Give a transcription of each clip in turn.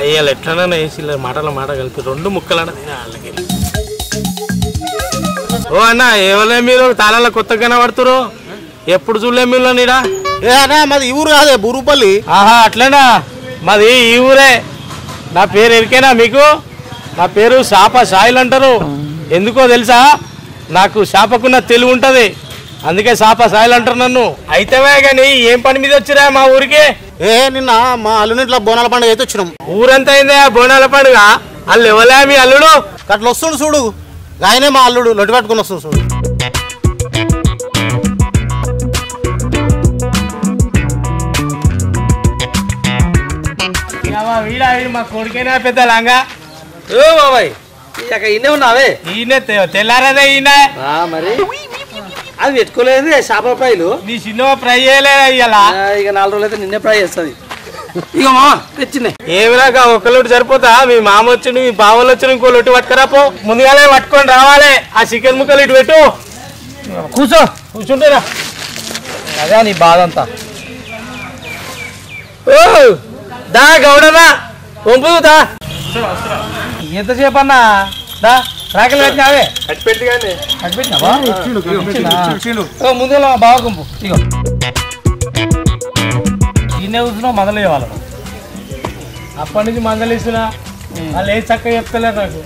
అయ్యాలి ఎట్లన్నా వేసి మాటల మాట కలిపి 2 ముక్కలన్నా వాళ్ళకి. ఓ అన్న ఎవరే మీరు తాళాల కొత్తగానే పడుతురు? ఎప్పుడు చూడలే మీరు నీడా? మాది ఈ ఊరు కాదే బూరుపల్లి. ఆహా అట్లనా, మాది ఈ ఊరే. నా పేరు ఎరికేనా మీకు? నా పేరు శాప సాయిల్ అంటారు. ఎందుకో తెలుసా? నాకు శాపకున్న తెలివి ఉంటుంది, అందుకే శాప సాయిల్ అంటారు నన్ను. అయితేవే కానీ ఏం పని మీద వచ్చిరా మా ఊరికి? నిన్న మా అల్లునిట్లా బోనాల పండుగ అయితే వచ్చినాం. ఊరంతా అయిందా బోనాల పండుగ? వాళ్ళు ఎవలే మీ అల్లుడు? అట్లా వస్తుండు చూడు, ఆయనే మా అల్లుడు లొట్టి పట్టుకుని వస్తుంది చూడు. వీడా మా కొడుకైనా పెద్ద లాంగా. ఓ బాబాయ్ ఈయనే ఉన్నావే? ఈయన తెల్లారదే ఈయన. మరి అది పెట్టుకోలేదు చేపల ఫ్రైలు. నీ చిన్న ఫ్రై చేయలేదా ఇవాళ? ఇక 4 రోజులు అయితే నిన్నే ఫ్రై చేస్తుంది. ఇక మామ తెచ్చింది ఏమిరాక ఒక్కలోటి సరిపోతా? మీ మామ వచ్చిండు, మీ బావలు వచ్చి ఇంకో లొట్టి పట్టుకురాపో. ముందుగానే పట్టుకొని రావాలి. ఆ చికెన్ ముక్కలు ఇటు పెట్టు. కూర్చుంటేరా. అదే నీ బాధ అంతా. ఓ దా గౌడనా పంపుదా. ఎంతసేపు అన్నా దా రాకలు పెట్టినావే? కట్టిపెట్టి కానీ ముందుగా బాగా గుంపు. ఇగో ఈయనే కూర్చున్నావు మొదలు ఇవ్వాలి. అప్పటి నుంచి మందలు ఇస్తున్నా, వాళ్ళు ఏ చక్కగా చెప్తలేరు నాకు.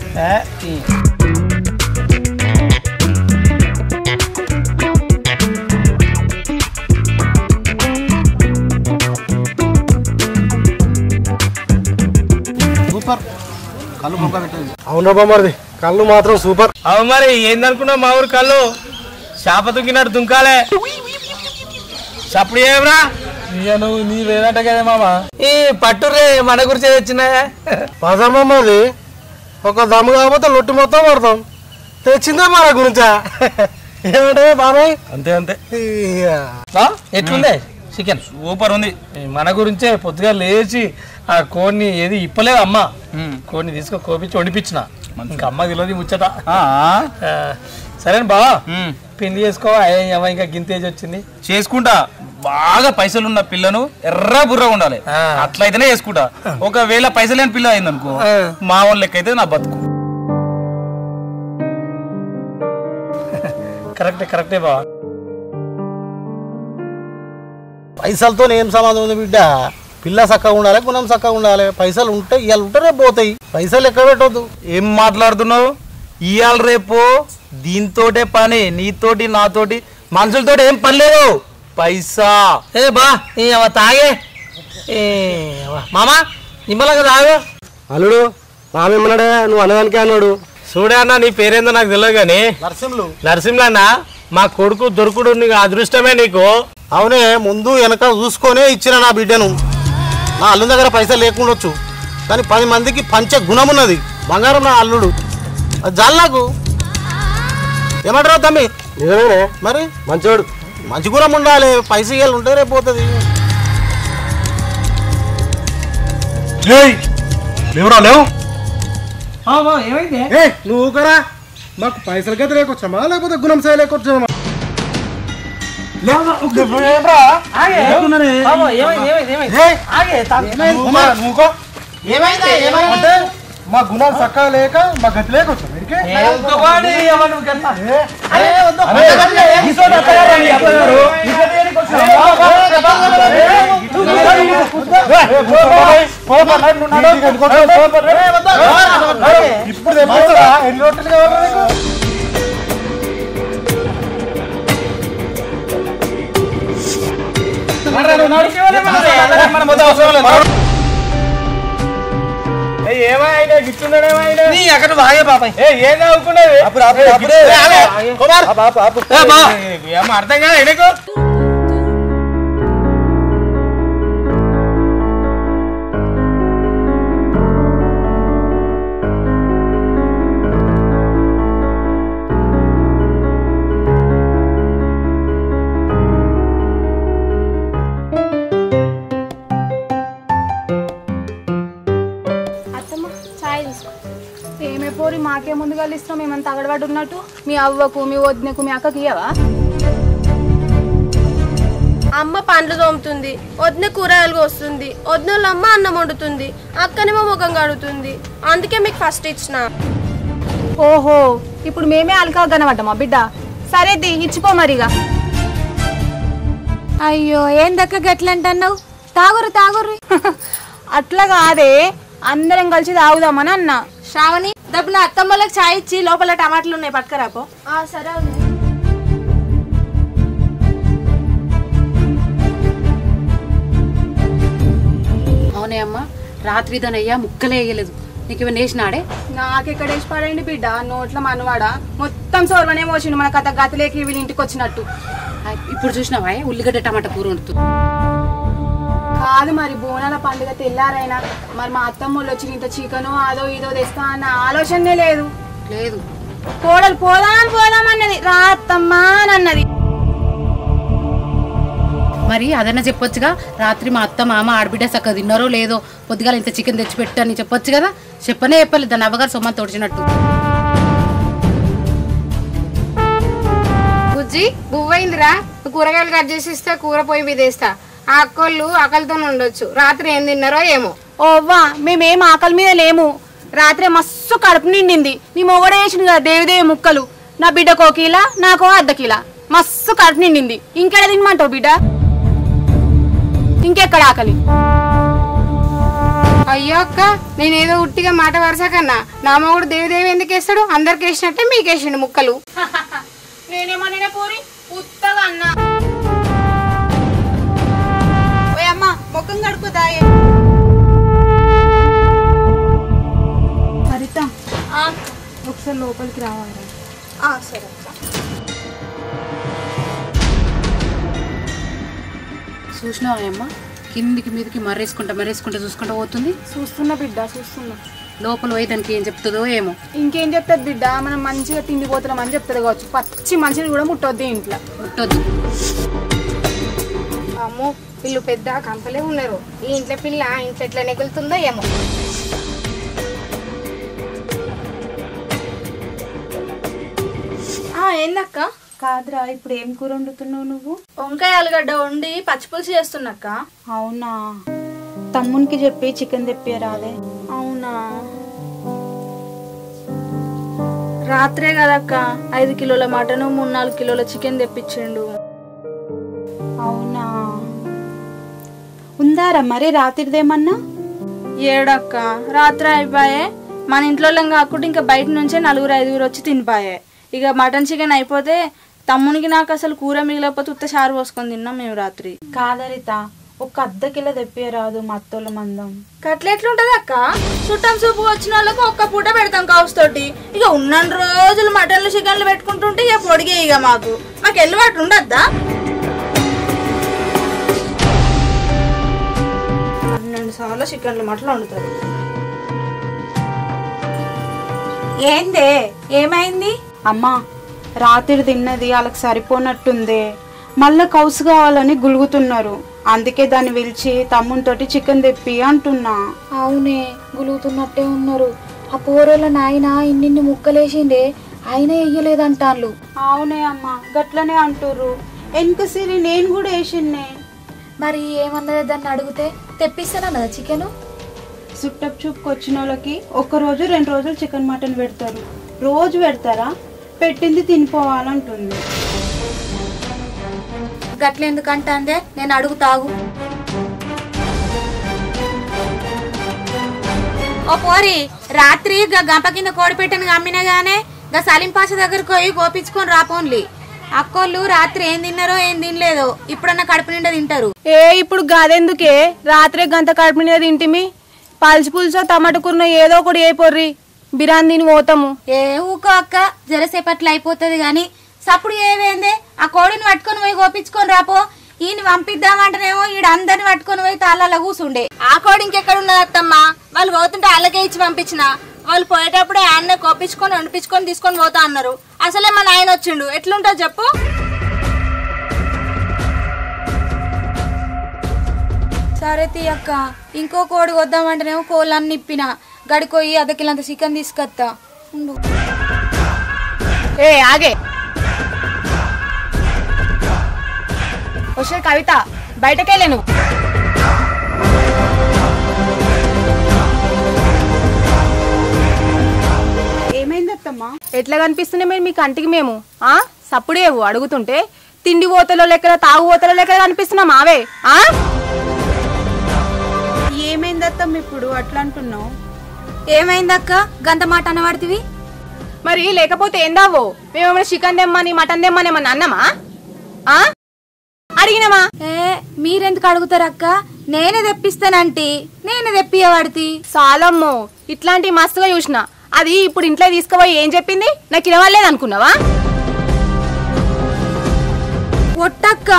సూపర్ కళ్ళు మొక్క పెట్టండి. అవును బామ్మది కళ్ళు మాత్రం సూపర్. అవు మరి ఏందనుకున్నావు మా ఊరు కళ్ళు? చేప దుంకినట్టు దుంకాలే. చప్పుడు ఏమరా నువ్వు నీ వేరంట కదా మామ. ఈ పట్టురే మన గురించి వచ్చినాయా? పదమ్మది ఒక దమ్ము కాకపోతే లొట్టి మొత్తం పడతాం. తెచ్చిందే మన గురించా? ఏమంటే బాబాయ్? అంతే అంతే. ఎట్లుంది చికెన్? సూపర్ ఉంది. మన గురించే పొద్దుగా లేచి ఆ కోడిని ఏది ఇప్పలేదు అమ్మ. కోడిని తీసుకొని కోపించి వండిపించిన. ఇంకా అమ్మ తెలియదు ముచ్చట. సరే బావా పెళ్లి చేసుకో. ఇంకా గింతేజ్ వచ్చింది చేసుకుంటా. బాగా పైసలున్న పిల్లను ఎర్ర బుర్ర ఉండాలి, అట్లయితేనే చేసుకుంటా. ఒకవేళ పైసలు లేని పిల్ల అయింది అనుకో మా వాళ్ళ లెక్క అయితే నా బతుకు. కరెక్టే బావా. పైసలతో ఏం సంబంధం ఉంది బిడ్డ? పిల్ల చక్కగా ఉండాలి, గుణం చక్కగా ఉండాలి. పైసలు ఉంటాయి, ఇవాళ ఉంటే రేపు పోతాయి. పైసలు ఎక్కడ పెట్టద్దు. ఏం మాట్లాడుతున్నావు? ఇవాళ రేపు దీంతోటే పని, నీతోటి నాతోటి మనుషులతోటి ఏం పని లేదు. పైసా బా తాగే మామా నిమ్మలంగా తాగు. అల్లుడు రామేమన్నాడే? నువ్వు అన్నదానికే అన్నాడు. చూడే అన్న, నీ పేరేందో నాకు తెలియదు కానీ నరసింహ అన్న మా కొడుకు దొరుకుడు నీకు అదృష్టమే. నీకు అవునే, ముందు వెనక చూసుకొనే ఇచ్చిన నా బిడ్డను. నా అల్లుని దగ్గర పైసలు లేకుండొచ్చు కానీ 10 మందికి పంచే గుణం ఉన్నది. బంగారం నా అల్లుడు. జాలి నాకు. ఏమంటారు తమ్మి? నిజమేనే మరి. మంచోడు, మంచి గుణం ఉండాలి. పైసలు ఇవ్వాలి ఉంటే రేపు పోతుంది. లేవు ఏమైంది? నువ్వు ఊకరా. మాకు పైసలు గత లేకొచ్చామా లేకపోతే గుణం సాయి లేకొచ్చామా? మా గుణాలు చక్కగా లేక మా గతి లేకొచ్చా ఇప్పుడు ఎన్ని రొట్టెలు కావాలా నీకు? ఏమైనా గిట్టున్నాడేమైనా అక్కడ బాగా పాపాయి ఏం నవ్వుకునేది? ఏమో అర్థం కాదు ఎడకు. ఏమే పోరి మాకే ముందుగా ఇస్తాం. మేమంతా అగడవాడు ఉన్నట్టు మీ అవ్వకు మీ వదినకు మీ అక్కకి ఇయ్యవా? అమ్మ పండ్లు తోముతుంది, వదిన కూరగాయలు వస్తుంది, వదినోళ్ళ అమ్మ అన్నం వండుతుంది, అక్కనేమో ముఖం కడుగుతుంది. అందుకే మీకు ఫస్ట్ ఇచ్చిన. ఓహో, ఇప్పుడు మేమే అలకా కనబడ్డామా బిడ్డ? సరే ఇచ్చిపో మరిగా. అయ్యో ఏందక్క గట్లంటున్నావు? తాగురు తాగురు. అట్లా కాదే, అందరం కలిసి తాగుదామని అన్నా. శ్రావణి డబ్బున అత్తమ్మలకు చాయ్ ఇచ్చి లోపల టమాటాలు ఉన్నాయి పట్టుకరాపో. సరే. అవునే అమ్మా, రాత్రి దానయ్యా ముక్కలే వేయలేదు. నీకు ఇవన్నీ వేసినాడే? నాకెక్కడ వేసి పడండి బిడ్డ, నోట్ల మనవాడ మొత్తం సోర్వనే మోసిండు. మన కథ గతలేకి వీళ్ళ ఇంటికి వచ్చినట్టు. ఇప్పుడు చూసినావా ఉల్లిగడ్డ టమాటా కూర వండుతూ? కాదు మరి, బోనాల పండుగ తెల్లారైనా మరి మా అత్తమ్మోళ్ళు వచ్చి ఇంత చికెను అదో ఇదో తెస్తా అన్న ఆలోచనే లేదు. లేదు, కోడలు పోదామన్నది, రా అత్తమ్మా అని అన్నది. మరి అదన్నా చెప్పొచ్చుగా, రాత్రి మా అత్త మామ ఆడబిడ్డ చక్కగా తిన్నారో లేదో, పొద్దుగాల ఇంత చికెన్ తెచ్చిపెట్టు అని చెప్పొచ్చు కదా. చెప్పలేదు, దాన్ని అవ్వగారు సొమ్మని తోడిచినట్టు. బుజ్జి బువ్వైందిరా, కూరగాయలు కట్ చేసి ఇస్తే కూర పోయి మీద వేస్తా. ఆ అక్కోళ్ళు ఆకలితో ఉండొచ్చు, రాత్రి ఏం తిన్నారో ఏమో. ఓవ్వా, మేమేం ఆకలి మీద లేము. రాత్రి మస్తు కడుపు నిండింది. నీ మొగడ వేసింది కదా దేవిదేవి ముక్కలు. నా బిడ్డ కోకిలా, నాకో అర్ధకిలా. మస్తు కడుపు నిండింది. ఇంకెడ తినమంటావు బిడ్డ? ఇంకెక్కడ ఆకలి? అయ్యో అక్క, నేనేదో ఉట్టిగా మాట వరుస కన్నా నా మొగుడు దేవిదేవి ఎందుకు వేస్తాడు? అందరికి వేసినట్టే మీకేసిండు ముక్కలు. నేనేమన్నా పూరి ఉత్తగా అన్నా. అమ్మా ముఖం కడుపుదాయే. హరిత ఒకసారి లోపలికి రావాలి. సరే. చూసినావా అమ్మ, కిందికి మీదకి మర్రేసుకుంటా చూసుకుంటా పోతుంది. చూస్తున్నా బిడ్డ, చూస్తున్నా. లోపల పోయి దానికి ఏం చెప్తుందో ఏమో. ఇంకేం చెప్తుంది బిడ్డ? మనం మంచిగా తిండిపోతున్నాం అని చెప్తుంది కావచ్చు. పచ్చి మంచిని కూడా ముట్టొద్దు ఇంట్లో. ముట్టొద్దు. అమ్మో, వీళ్ళు పెద్ద కంపలే ఉన్నారు. ఈ ఇంట్లో పిల్ల ఇంట్లో ఎట్లా నెగులుతుందో ఏమో. ఏందక్క? కాదురా, ఇప్పుడు ఏం కూర వండుతున్నావు నువ్వు? వంకాయ ఆలుగడ్డ వండి పచ్చిపులుసు చేస్తున్నాక్క. అవునా? తమ్మునికి చెప్పి చికెన్ తెప్పియరాదే. అవునా? రాత్రే కదక్క 5 కిలోల మటన్ 3-4 కిలోల చికెన్ తెప్పించిండు. అవునా? ఉందారా మరి రాత్రిదేమన్నా? ఏడక్క, రాత్రి అయిపోయే. మన ఇంట్లో కాకుండా ఇంకా బయట నుంచే 4-5 వచ్చి తినిపాయే. ఇక మటన్ చికెన్ అయిపోతే తమ్మునికి నాకు అసలు కూర మిగిలిపోతే ఉత్త చారు పోసుకొని తిన్నాం మేము రాత్రి. కాదరిత, ఒక అర్ధ కిలో తెప్పియరాదు మా అత్తోళ్ళ మందం. కట్లెట్లుంటది అక్క? చుట్టం సూపు వచ్చిన వాళ్ళకు ఒక్క పూట పెడతాం కౌస్ తోటి. ఇక ఉన్న రోజులు మటన్లు చికెన్లు పెట్టుకుంటుంటే ఇక పొడిగే. ఇక మాకు ఎల్లుబాటు ఉండద్దా? 12 సార్లు చికెన్లు మటన్లు వండుతారు. ఏందే, ఏమైంది? అమ్మా, రాత్రి తిన్నది వాళ్ళకి సరిపోనట్టుందే. మళ్ళా కౌసు కావాలని గులుగుతున్నారు. అందుకే దాన్ని పిలిచి తమ్మునితోటి చికెన్ తెప్పి అంటున్నా. అవునే, గులుగుతున్నట్టే ఉన్నారు. ఆ పోరోళ్ళ నాయన ఇన్ని ముక్కలేసిండే, ఆయన వెయ్యలేదంటాళ్ళు. అవునే అమ్మా, గట్లనే అంటుర్రు. వెనుక సిరి నేను కూడా వేసిన్నే. మరి ఏమన్నది దాన్ని అడిగితే తెప్పిస్తానన్నదా చికెను? చుట్టపు చూపుకి వచ్చిన వాళ్ళకి 1 రోజు 2 రోజులు చికెన్ మటన్ పెడతారు. రోజు పెడతారా? పెట్టింది తినిపోవాలంటుంది. గట్లెందుకంటే అందే, నేను అడుగుతాగు. ఓ పోరి, రాత్రి గంప కింద కోడి పెట్టను గమ్మినగానే గా సలీంపాష దగ్గరకు పోయి కోపించుకొని రాపోన్లి. అక్కోళ్ళు రాత్రి ఏం తిన్నారో ఏం తినలేదో ఇప్పుడన్నా కడుపు నిండా తింటారు. ఇప్పుడు గాదెందుకే, రాత్రే గంత కడుపు నిండా తింటిమి. పల్చి పులుసో టమాటా కూరనో ఏదో ఒకటి ఏ పొర్రి బిర్యానీ తిని పోతాము. ఏ ఊకో అక్క, జరసేపట్లు అయిపోతుంది గాని సప్పుడు ఏవేందే. ఆ కోడిని పట్టుకొని పోయి కోపించుకొని రాపో. ఈయన పంపిద్దామంటేనేమో ఈడ అందరిని పట్టుకొని పోయి తాళ్ళ కూసుండే. ఆ కోడి ఇంకెక్కడ ఉన్నది అత్తమ్మా? వాళ్ళు పోతుంటే వాళ్ళకే ఇచ్చి పంపించిన. వాళ్ళు పోయేటప్పుడే ఆయన్నే కోపించుకొని వండిపించుకొని తీసుకొని పోతా అన్నారు. అసలే మా నాయన వచ్చిండు, ఎట్లుంటా చెప్పు? సరే తీయక్క, ఇంకో కోడి వద్దామంటేనేమో కోళ్ళన్ని ఇప్పిన. గడికోయి అర్ధకిలంత చికెన్ తీసుకొస్తా ఉండు. ఆగే వచ్చే కవిత బయటకెళ్ళే నువ్వు. ఏమైందత్తమ్మా? ఎట్లా కనిపిస్తున్నాయి మీరు మీ కంటికి మేము సప్పుడేవు అడుగుతుంటే తిండి పోతలో లెక్కల తాగు పోతలో లెక్కల కనిపిస్తున్నాం ఆవే. ఏమైందత్తమ్మ ఇప్పుడు అట్లా అంటున్నావు? ఏమైందక్క గంట మాట అనవాడితివి? మరి లేకపోతే ఏందావో మేమేమైనా చికెన్ తెమ్మని మటన్ తెమ్మని ఏమన్నా అన్నామా? అడిగినామా? మీరెందుకు అడుగుతారక్క? నేనే తెప్పిస్తానంటీ, నేనే తెప్పియవాడితి. సాలమ్మో ఇట్లాంటి మస్తుగా చూసిన. అది ఇప్పుడు ఇంట్లో తీసుకుపోయి ఏం చెప్పింది? నాకు ఇనవలేదు అనుకున్నావా? ఒట్టక్క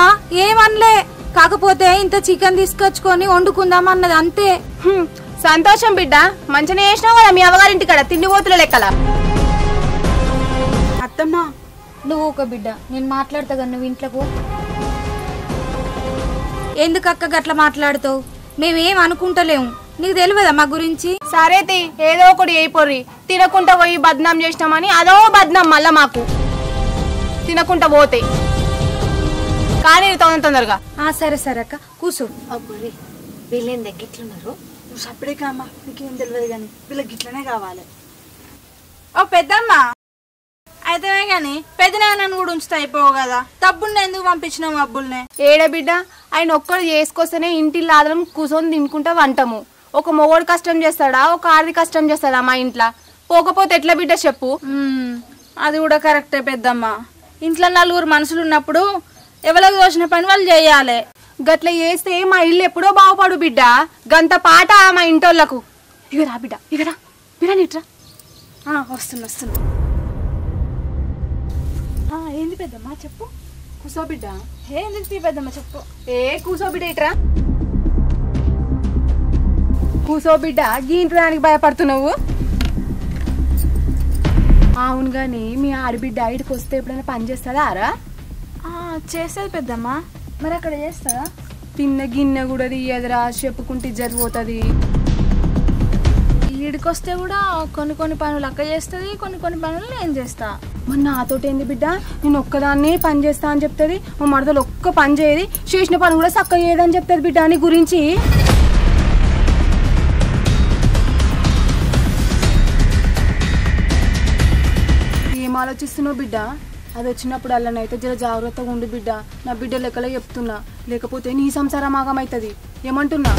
ఏమనలే, కాకపోతే ఇంత చికెన్ తీసుకొచ్చుకొని వండుకుందాం అన్నది అంతే. సంతోషం బిడ్డ, మంచిగా చేసినావు కదా మీ అవ్వగారింటి కాడ తిండిపోతుల లెక్కల. అత్తమ్మా నువ్వు ఒక బిడ్డ, నేను మాట్లాడతా కదా నువ్వు ఇంట్లోకు. ఎందుకక్క గట్లా మాట్లాడుతావు? మేమేం అనుకుంటలేము, నీకు తెలియదా మా గురించి? సరేతి ఏదో ఒకటి అయిపోర్రి. తినకుండా పోయి బద్నాం చేసినామని అదో బద్నాం మళ్ళా మాకు. తినకుండా పోతే కానీ తొందరగా. సరే సరే అక్క కూర్చో. అబ్బరే వీళ్ళేం దగ్గిట్లున్నారు? నువ్వు సప్పుడే కామా, నీకేం తెలియదు కానీ వీళ్ళకి ఇట్లనే కావాలి. ఓ పెద్దమ్మ అయితే గాని పెద్దనాన్న కూడా ఉంచుతా అయిపోవు కదా, తప్పుండే ఎందుకు పంపించినాము అబ్బుల్నే? ఏడ బిడ్డ, ఆయన ఒక్కడు చేసుకొస్తేనే ఇంటి లాదరం కూర్చొని తినుకుంటా వంటము. ఒక మొగోడు కష్టం చేస్తాడా, ఒక ఆడది కష్టం చేస్తాడా మా ఇంట్లో? పోకపోతే ఎట్లా బిడ్డ చెప్పు? అది కూడా కరెక్టే పెద్దమ్మ. ఇంట్లో నలుగురు మనుషులు ఉన్నప్పుడు ఎవరికి తోచిన పని వాళ్ళు చేయాలి. గట్ల చేస్తే మా ఇల్లు ఎప్పుడో బాగుపడు బిడ్డ. గంత పాట మా ఇంటోళ్ళకు. ఇగరా బిడ్డ, ఇగరా బిడ్డ, నీట్రా. వస్తున్నా. ఏంది పెద్దమ్మ చెప్పు. కూసో బిడ్డ. ఏంది పెద్దమ్మ చెప్పు. కూసో బిడ్డ, ఇట్రా కూసో బిడ్డ. గీంట్రానికి భయపడుతున్నావు? అవును గాని మీ ఆడబిడ్డ ఇటుకు వస్తే ఎప్పుడైనా పని చేస్తుందా? చేస్తుంది పెద్దమ్మ. మరి అక్కడ చేస్తుందా? తిన్న గిన్నె కూడా తీయదురా, చెప్పుకుంటే జరిపోతుంది. ఈడికొస్తే కూడా కొన్ని పనులు అక్క చేస్తుంది, కొన్ని పనులు నేను చేస్తా. మరి నాతోటి ఏంది బిడ్డ, నేను ఒక్కదాన్నే పని చేస్తా అని చెప్తుంది. మా మరదలు ఒక్క పని చేయది, చేసిన పని కూడా చక్కగా చేయదని చెప్తుంది బిడ్డ. నీ గురించి ఏం ఆలోచిస్తున్నావు బిడ్డ? అది వచ్చినప్పుడు అల్లనైతే జర జాగ్రత్తగా ఉండు బిడ్డ. నా బిడ్డ లెక్కలో చెప్తున్నా, లేకపోతే నీ సంసారం ఆగమవుతుంది. ఏమంటున్నా?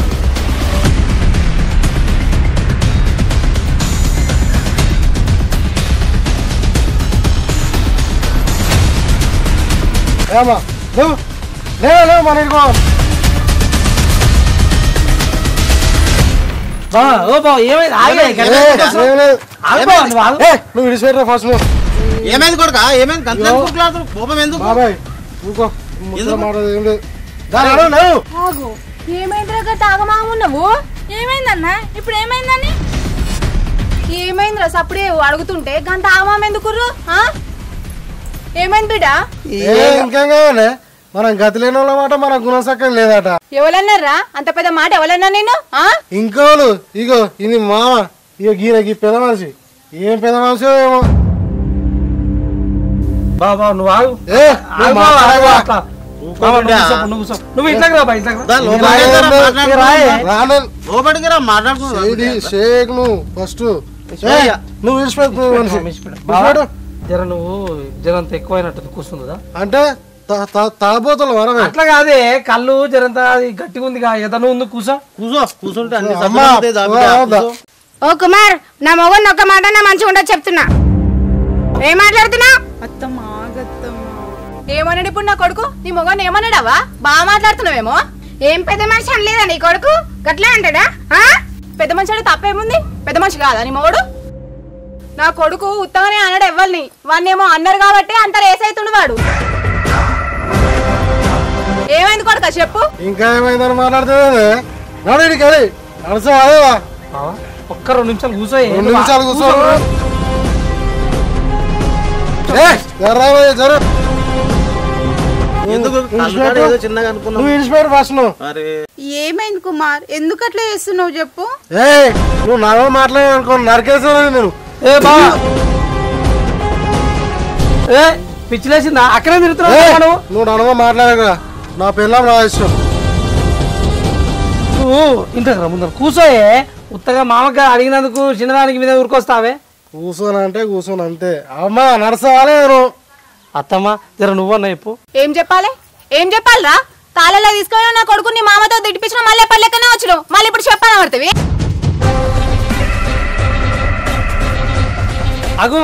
నువ్వు విడిచిపెట్టరా ఫస్ట్. ఏమైంది కొడుక? ఏమైంది? కోపం ఎందుకు? ఏమైందిరా తాగమాగున్నావు? ఏమైందన్నా? ఇప్పుడు ఏమైందని? ఏమైందిరా సప్పుడే అడుగుతుంటే గంట ఆగమాం ఎందుకుర్రు? ఏమైంది బిడ్డ? ఇంకేం కావాలి? మనం గతి లేని వాళ్ళ మాట మన గుణసక్కం లేదట. ఎవరన్నారా అంత పెద్ద మాట? ఎవరన్నా నేను? ఇంకోలు ఇగో ఇది మామ, ఇగో గీనకి పెద్ద మనిషి. ఏం పెద్ద మనిషి ఏమో. బాబా నువ్వు ఆగు. నువ్వు ఇంట్లోకి రా, లోపలికి రా, మాట్లాడుకో ఫస్ట్. నువ్వు విడిచిపెట్టు. జర నువ్వు జరంత ఎక్కువైనట్టు కూర్చుందా? అంటే తాగబోతులు అట్లా కాదే, కళ్ళు జరంత గట్టిగా ఉంది. ఎదను ఉంది, కూర్చుంటే. ఓ కుమార్, నా మొగన్ ఒక్క మాట నా మంచిగా ఉండదు చెప్తున్నా. ఏం మాట్లాడుతున్నా? ఏమన్నాడు ఇప్పుడు నా కొడుకు? నీ మొగన్ ఏమన్నాడావా? బాగా మాట్లాడుతున్నావేమో. ఏం పెద్ద మనిషి అనలేదా నీ కొడుకు? గట్లా అంటాడా? పెద్ద మనిషి అంటే తప్పేముంది? పెద్ద మనిషి కాదా నీ మొగడు? నా కొడుకు ఉత్తగానే అన్నాడు ఎవ్వరిని. వాడినేమో అన్నారు కాబట్టి అంత రేస్ అవుతుండు వాడు. ఏమైంది కొడుక చెప్పు. ఇంకా ఏమైందని మాట్లాడుతుంది? ఒక్క 2 నిమిషాలు కూర్చో. 2 నిమిషాలు కూర్చో. ఏమైంది కుమార్? ఎందుకు అట్లా చేస్తున్నావు చెప్పు. నువ్వు నడవ మాట్లాడాలనుకో, నరికేసాను నేను. పిచ్చిలేసిందా? అక్కడే తిరుగుతున్నావు. నువ్వు నడవ మాట్లాడక నా పిల్లం నా ఇష్టం. నువ్వు ఇంతకు ముందర కూర్చోయే. ఉత్తగా మామగా అడిగినందుకు చిన్నదానికి మీద ఊరుకొస్తావే. కూర్చొని అంతే. అమ్మా నడసాలే అత్తమ్మ జర నువ్వన్నా చెప్పు. ఏం చెప్పాలిరా? తాళలా తీసుకొని నా కొడుకుని మామతో తిట్టిపించిన మళ్ళీ పల్లెకనే వచ్చిన మళ్ళీ ఇప్పుడు చెప్పాను పడుతుంది. అగు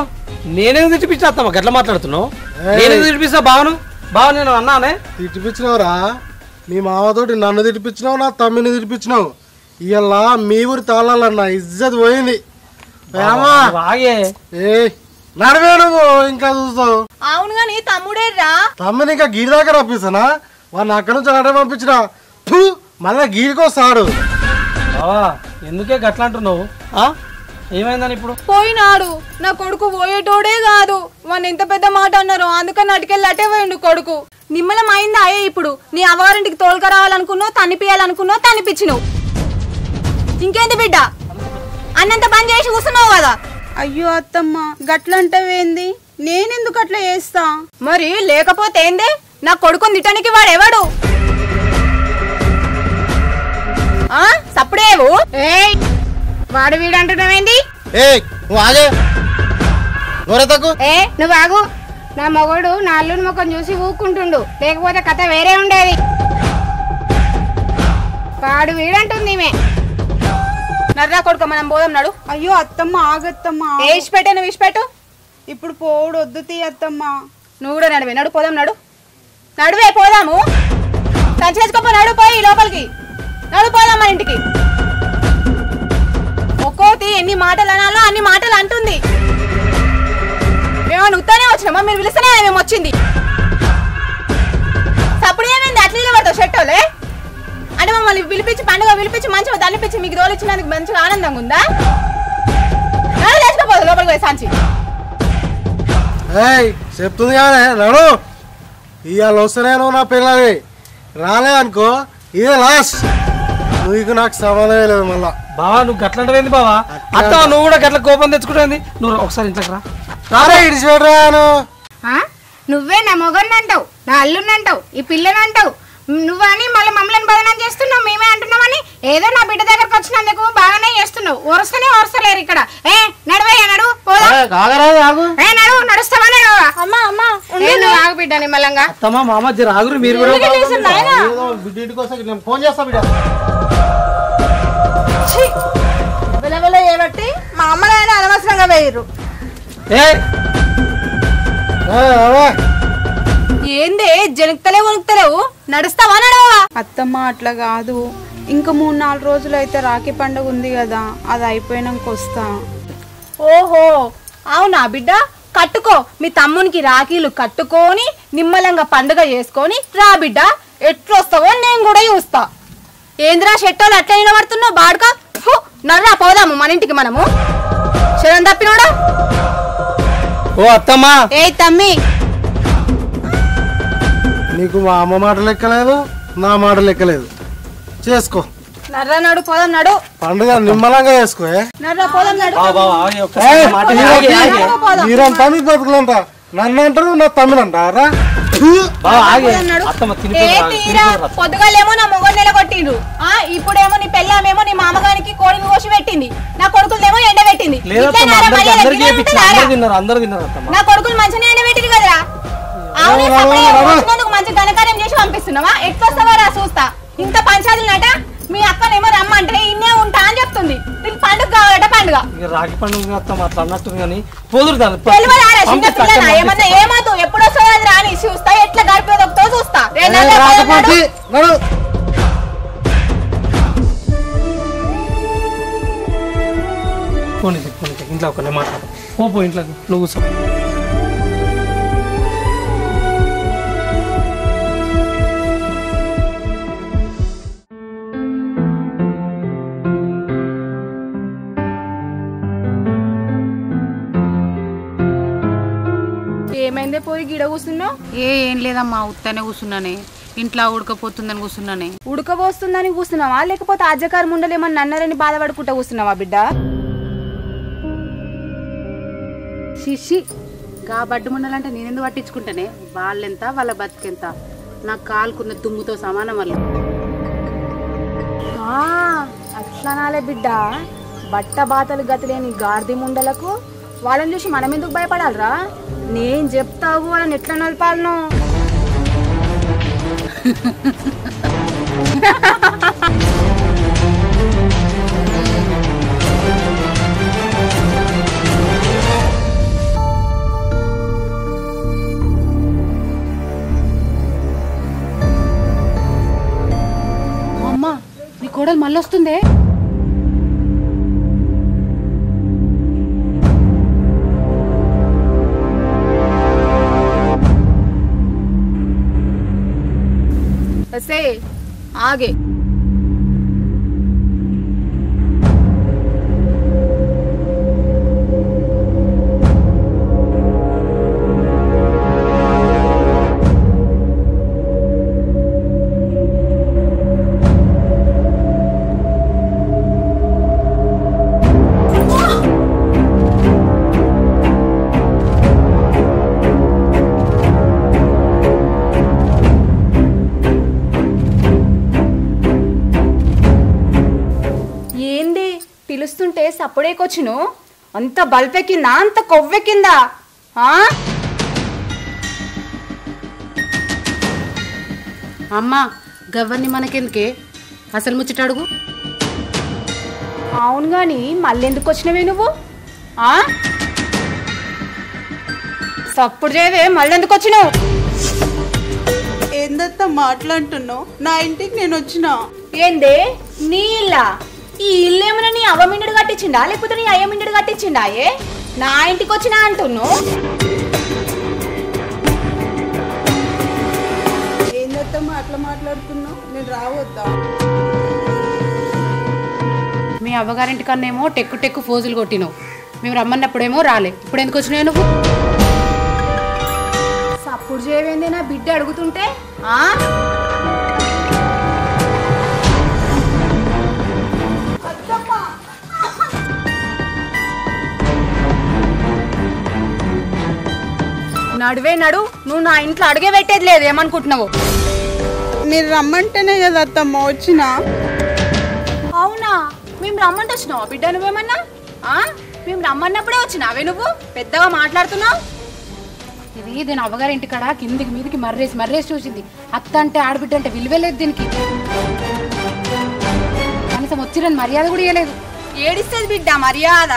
నేనేం తిట్టిపించా అత్తమ్మ గట్లా మాట్లాడుతున్నావు? నేనేం తిట్టిపిస్తా బావను? బావ నేను అన్నానే. తిట్టిపించినావురా. నీ మామతోటి నన్ను తిట్టిపించినావు, నా తమ్మిని తిట్టిపించినావు. ఇలా మీ ఊరి తాళాలన్నా ఇజ్జత్ పోయింది. నడవే నువ్వు ఇంకా చూస్తావు. అవును గాని తమ్ముడేరా. తమ్మిని ఇంకా గీడి దాకా రప్పిస్తానా? వాడిని అక్కడి నుంచి నడ పంపించిన మళ్ళా గీడికి వస్తాడు. బావా ఎందుకే గట్లా అంటున్నావు? ఏమైందని ఇప్పుడు? పోయినాడు నా కొడుకు పోయేటోడే కాదు. వాడిని ఎంత పెద్ద మాట అన్నారు, అందుకని అటుకెళ్ళి అటే పోయిండు కొడుకు. నిమ్మలం అయిందా అయ్యే ఇప్పుడు? నీ అవ్వగారింటికి తోలుక రావాలనుకున్నావు, తన్నిపియాలనుకున్నావు, తన్నిపించినావు. ఇంకేంది బిడ్డ అన్నంత పని చేసి కూర్చున్నావు కదా. అయ్యో అత్తమ్మ గట్లంటవేంది? నేనెందుకు అట్లా చేస్తా? మరి లేకపోతే ఏంది? నా కొడుకుని తిట్టడానికి వాడెవడు? సప్పుడేవు వాడు వీడు అంటున్నావేంది? నువ్వు ఆగు. నా మొగడు నా అల్లుని ముఖం చూసి ఊక్కుంటుండు, లేకపోతే కథ వేరే ఉండేది. వాడు వీడంటుంది ఈమె. నర్రా కొడుక మనం పోదాం నడు. అయ్యో అత్తమ్మ ఆగత్తమ్మ. వేసిపెట్టే నువ్వు విసిపెట్టు. ఇప్పుడు పోడు వద్దు తీ అత్తమ్మ. నువ్వు కూడా నడువే. నడు పోదాం. నడువే పోదాము. సంచి వేసుకోపో. నడు పోయి లోపలికి నడు పోదాం మన ఇంటికి. ఒక్కోతి ఎన్ని మాటలు అనాలో అన్ని మాటలు అంటుంది. మేము ఉత్తానే వచ్చినామా? మీరు పిలిస్తేనే మేము వచ్చింది. అప్పుడు ఏమైంది? అట్లా పడతావు షట్టోలే అంటే మమ్మల్ని పిలిపించి పండుగ పిలిపించి మంచిగా దనిపించి మీకు రోజులు ఇచ్చినందుకు మంచిగా ఆనందంగా ఉందా? లేచిపోదు లోపలికి పోయి సంచి. చెప్తుంది కానీ నడు. ఇవాళ వస్తేనే నువ్వు నా పిల్లవి రాలే అనుకో ఇదే లాస్ట్. నువ్వు నాకు సమాధానం లేదు మళ్ళా. బావా నువ్వు గట్లంటేంది బావా? అత్త నువ్వు కూడా గట్ల కోపం తెచ్చుకుంటుంది. నువ్వు ఒకసారి ఇంట్లోకి రారే ఇడిచిపెట్టరాను. నువ్వే నా మొగన్ని అంటావు, నా అల్లుని అంటావు, ఈ పిల్లని అంటావు. నువ్వని మళ్ళీ మమ్మల్ని బదనం చేస్తున్నావు, మేమే అంటున్నామని. ఏదో నా బిడ్డ దగ్గరకు వచ్చినందుకు బాగానే చేస్తున్నావు. ఓరుస్తూనే ఓర్స్తలేరు ఇక్కడ. నడువయ్యా నడు పోదా. నడు నడుస్తావా? నడువా నువ్వు ఆగు బిడ్డ నిమ్మలంగా. అత్తమ్మ మామ జర ఆగురు మీరు కూడా. ఫోన్ చేస్తా బిడ్డ. విలవిల ఏబట్టి మా అమ్మనైనా అనవసరంగా వేయరు. ఏందే జనక్తలేవు వణుకుతలేవు? నడుస్తావా నడవా? అత్తమ్మ అట్లా కాదు. ఇంకా 3-4 రోజులు అయితే రాఖీ పండుగ ఉంది కదా, అది అయిపోయినాక వస్తా. ఓహో అవునా బిడ్డ? కట్టుకో. మీ తమ్మునికి రాఖీలు కట్టుకొని నిమ్మలంగా పండుగ చేసుకొని రా బిడ్డ. ఎట్లొస్తావో నేను కూడా చూస్తా. ఏంద్రా షెట్టోలు అట్లా నిలబడుతున్నావు? బాడుకా నర్రా పోదాము మన ఇంటికి మనము. శరం తప్పినోడా? ఓ అత్తమ్మా. ఏ తమ్మి నీకు మా అమ్మ మాట లెక్కలేదు, నా మాట లెక్కలేదు. చేసుకో. నర్రా నడు పోదాం. నడు పండుగ నిమ్మలంగా చేసుకో. నర్రా పోదాం. నడు మీరంతా మీ బతుకులంట. నన్ను అంటారు, నా తమ్మిని అంటారా? పొద్దుగాలేమో నా మొగలు నిలగొట్టిండ్రు. ఇప్పుడేమో నీ పెళ్ళామేమో నీ మామగారికి కోడిని కోసి పెట్టింది, నా కొడుకులేమో ఎండ పెట్టింది. నా కొడుకులు మంచిగా ఎండ పెట్టింది కదరా. అవును మంచి ఘనకార్యం చేసి పంపిస్తున్నావా? ఎట్లొస్తావా రా చూస్తా. ఇంత పంచాయతీలట. మీ అక్కనేమో రమ్మంటే ఇన్నే ఉంటా అని చెప్తుంది. నీకు పండుగ కావాలట. పండుగ రాఖీ పండుగ అట్లా అన్నట్టు కానీ ఏమవుతూ ఎప్పుడు వస్తుందో అది రాని చూస్తా. ఎట్లా గడిపేదో చూస్తా. ఇంట్లో ఒక మాట్లాడు. పో ఇంట్లోకి నువ్వు కూర్చో. ఏమైందే పోయి గిడ కూర్చున్నావు? ఏం లేదమ్మా ఉత్తనే కూర్చున్నానే. ఇంట్లో ఉడకపోతుందని కూర్చున్నానే. ఉడకపోస్తుందని కూర్చున్నావా లేకపోతే ఆజ్యకారు ముండలేమని అన్నారని బాధపడుకుంటా కూర్చున్నావా బిడ్డ? శిషి గా బడ్డు ముండాలంటే నేనెందుకు పట్టించుకుంటానే? వాళ్ళెంత వాళ్ళ బతికెంత. నాకు కాలుకున్న తుమ్ముతో సమానం వల్ల. అట్లా నాలే బిడ్డ, బట్ట బాతలు గతిలేని గార్ది ముండలకు వాళ్ళని చూసి మనం ఎందుకు భయపడాలరా? నేను చెప్తావు వాళ్ళని ఎట్లా నలపాలను. అమ్మా, నీ కోడలు మళ్ళీ వస్తుందే. సే ఆగే పిలుస్తుంటే సప్పుడేకొచ్చును. అంత బల్పెక్కిందా, అంత కొవ్వెక్కిందా? అమ్మా, గవ్వని మనకెందుకే, అసలు ముచ్చటడుగు. అవును గాని మళ్ళెందుకు వచ్చినవే నువ్వు? సప్పుడు చేయవే, మళ్ళెందుకు వచ్చినావు? ఏందత్తా మాట్లాడుతున్నావు? నా ఇంటికి నేను వచ్చినా. ఏందే నీ ఇల్లా? ఈ ఇల్లు ఏమైనా నీ అవ్వమిండు కట్టించిండా లేకపోతే నీ అయ్యమిండు కట్టించిండా? నా ఇంటికి వచ్చినా అంటున్నావు. ఏందత్తమ్మా అట్లా మాట్లాడుతున్నావు? నేను రావద్దా? మీ అవ్వగారింటికన్నేమో టెక్కు టెక్కు ఫోజులు కొట్టినావు, మేము రమ్మన్నప్పుడేమో రాలే, ఇప్పుడు ఎందుకు వచ్చినావు నువ్వు? సప్పుడు చేయవేందే నా బిడ్డ అడుగుతుంటే? నడువే నడు, నువ్వు నా ఇంట్లో అడిగే పెట్టేది లేదు. ఏమనుకుంటున్నావు? మీరు రమ్మంటేనే కదా అత్తమ్మ వచ్చినా. అవునా, మేము రమ్మంటే వచ్చినావా బిడ్డ? నువ్వేమన్నా మేము రమ్మన్నప్పుడే వచ్చినావే నువ్వు? పెద్దగా మాట్లాడుతున్నావు. ఇది దీని అవ్వగారింటికాడ కిందికి మీదికి మర్రేసి చూసింది. అత్త అంటే ఆడబిడ్డ అంటే విలువలేదు దీనికి. కనీసం వచ్చిరని మర్యాద కూడా ఇవ్వలేదు. ఏడిస్తుంది బిడ్డ మర్యాద.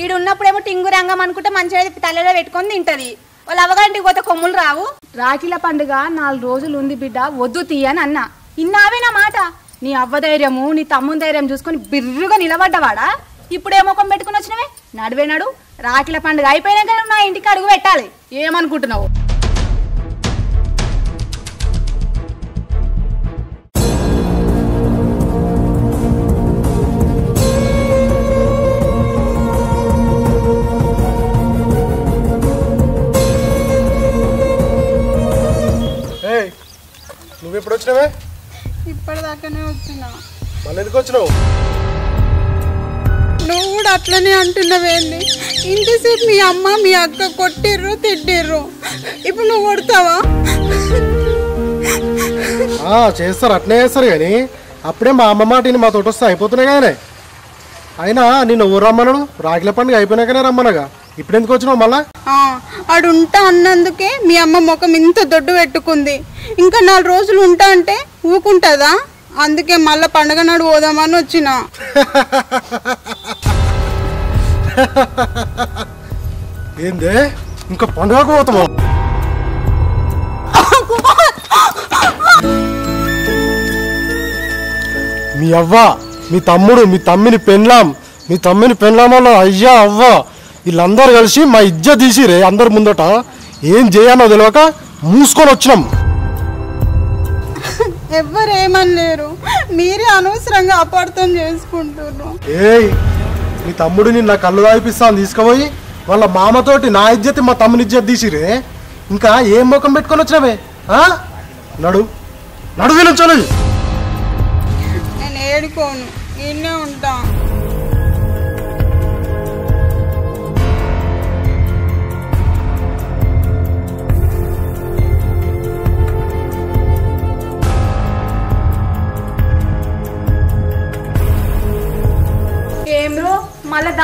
ఈడున్నప్పుడేమో టింగు రంగం అనుకుంటే మంచిగా తలలో పెట్టుకొని తింటది. వాళ్ళు అవ్వగారింటికి పోతే కొమ్ములు రావు. రాఖీల పండుగ 4 రోజులు ఉంది బిడ్డ, వద్దు తీయని అన్నా. ఇన్నావే నా మాట? నీ అవ్వ ధైర్యము నీ తమ్ముని ధైర్యం చూసుకొని బిర్రుగా నిలబడ్డవాడా? ఇప్పుడే ముఖం పెట్టుకుని వచ్చినవే. నడువే నడు, రాఖీల పండుగ అయిపోయినాక నా ఇంటికి అడుగు పెట్టాలి. ఏమనుకుంటున్నావు? నువ్వు ఎప్పుడు వచ్చినావే? ఇప్పటిదాకానే వచ్చినా. మళ్ళీ ఎందుకు వచ్చినావు? నువ్వు కూడా అట్లనే అంటున్నావేంది? ఇంతసేపు మీ అమ్మ మీ అక్క కొట్టిర్రు తిట్టిర్రు, ఇప్పుడు నువ్వు కొడతావా? చేస్తారు, అట్నే చేస్తారు. కానీ అప్పుడే మా అమ్మ మాటిని మా తోట వస్తే అయిపోతున్నాయి కదనే. అయినా నిన్ను ఊరు రమ్మన్నాడు, రాఖీల పండుగ అయిపోయినాకనే రమ్మనగా. ఇప్పుడు ఎందుకు వచ్చినావు మళ్ళా? ఆడు ఉంటా అన్నందుకే మీ అమ్మ ముఖం ఇంత దొడ్డు పెట్టుకుంది. ఇంకా 4 రోజులు ఉంటా అంటే ఊకుంటుందా? అందుకే మళ్ళా పండుగ నాడు పోదామని వచ్చిన. ఏందే ఇంకా పండుగకు పోతాము? మీ అవ్వ, మీ తమ్ముడు, మీ తమ్మిని పెండ్లాం వల్ల అయ్యా అవ్వ వీళ్ళందరూ కలిసి మా ఇజ్జత్ తీసిరే అందరు ముందట. ఏం చేయాలో తెలియక మూసుకొని వచ్చినాం. ఎవ్వరేమనలేరు, మీరే అనవసరంగా అపార్థం చేసుకుంటున్నారు. మీ తమ్ముడు నిన్న కళ్ళు తాగిపిస్తాను తీసుకుపోయి వాళ్ళ మామతోటి నా ఇజ్జత్ మా తమ్ముని ఇజ్జత్ తీసిరే. ఇంకా ఏం ముఖం పెట్టుకొని వచ్చినావే? నడు నడు వీలుంచలేదు. నేను ఏడుకోను, నిన్నే ఉంటా.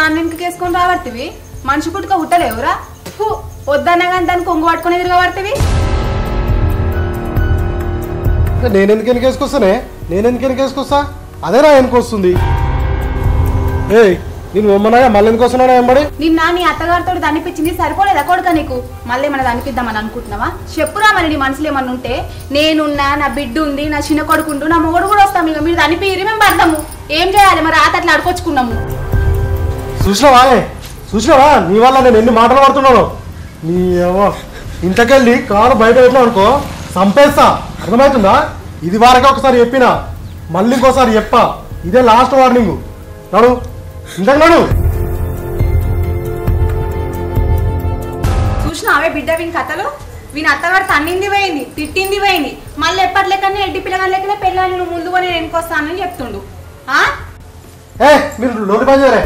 దాన్ని ఎందుకు వేసుకొని రావర్తివి? మనిషి పుట్టుక ఉట్టలేవురా? వద్దన్నా కానీ దాన్ని కొంగు పట్టుకొని తిరగబడుతుంది. నేనెందుకు వెనకేసుకొస్తానే? నేనెందుకు వెనకేసుకొస్తా? అదేనా వెనకొస్తుంది. నేను బొమ్మనగా మళ్ళీ ఎందుకు వస్తున్నానా ఎంబడి? నిన్న నీ అత్తగారితో దనిపించింది సరిపోలేదా కొడుక నీకు? మళ్ళీ ఏమన్నా దనిపిద్దామని అనుకుంటున్నావా? చెప్పురా మరి నీ మనసులో ఏమన్నా ఉంటే. నేనున్నా, నా బిడ్డ ఉంది, నా చిన్న కొడుకుంటూ, నా మొగుడు కూడా వస్తాం. ఇక మీరు దనిపిరి మేము పడతాము. ఏం చేయాలి మరి? అట్లా అడుకొచ్చుకున్నాము. చూసినావా నీ వల్ల నేను ఎన్ని మాటలు పడుతున్నాను. నీ ఇంతకెళ్ళి కారు బయట పెట్టినా అనుకో చంపేస్తా. అర్థమవుతుందా? ఇది వరకే ఒకసారి చెప్పినా, మళ్ళీ ఇంకోసారి చెప్పా. ఇదే లాస్ట్ వార్నింగ్. నడు ఇంతకు నడు. చూసినావే బిడ్డ వీని కథలు? వీని అత్తగారు తన్నింది పోయింది, తిట్టింది పోయింది. మళ్ళీ ఎప్పట్లేకనే ఎడ్డి పిల్లగా లేకనే పెళ్ళాన్ని నువ్వు ముందుగా నేను వెనుకొస్తానని చెప్తుండు. మీరు లోటు పని చేయరే.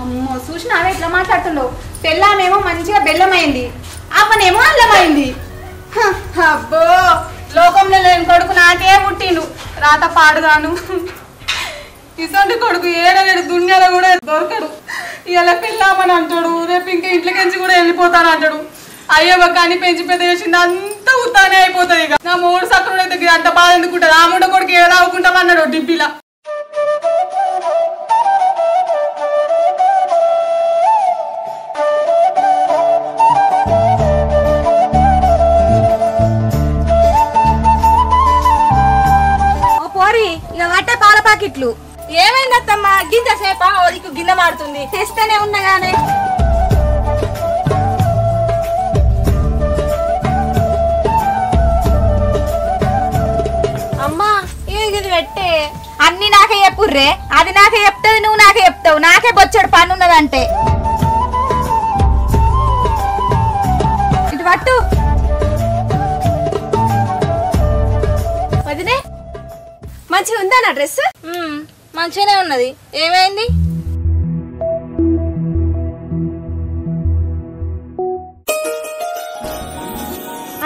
అమ్మో చూసినావే ఎట్లా మాట్లాడుతుండవు? పెళ్ళామేమో మంచిగా బెల్లమైంది, అవ్వనేమో అల్లమైంది. అబ్బో లోకంలో లేని కొడుకు నాకే పుట్టిండు. రాత పాడుగాను. ఇసంటి కొడుకు ఏడలేడు దునియాలో కూడా దొరకడు. ఇలా పెళ్ళామని అంటాడు, రేపు ఇంకా ఇంట్లోకించి కూడా వెళ్ళిపోతాను అంటాడు. అయ్యవ కానీ పెంచి పెద్ద చేసింది అంతా ఉత్తానే అయిపోతుంది. ఇక నా మూడు సక్కరుడు అయితే అంత బాధ ఎందుకుంటుంది? ఆ ముండ కొడుకు ఎలా అవ్వుకుంటామన్నాడు డిబ్బిలా. ఇక వాటే పాల ప్యాకెట్లు ఏమైందమ్మా? గింజ సేపా ఓదికు గిన్నె మారుతుంది. తెస్తేనే ఉన్నగానే. అమ్మా ఇది పెట్టే. అన్ని నాకే చెప్పుర్రే. అది నాకే చెప్తుంది, నువ్వు నాకే చెప్తావు. నాకే బొచ్చడు పని ఉన్నదంటే. ఇటు పట్టు వదినే. మంచిగా ఉందా నా డ్రెస్? మంచిగానే ఉన్నది. ఏమైంది?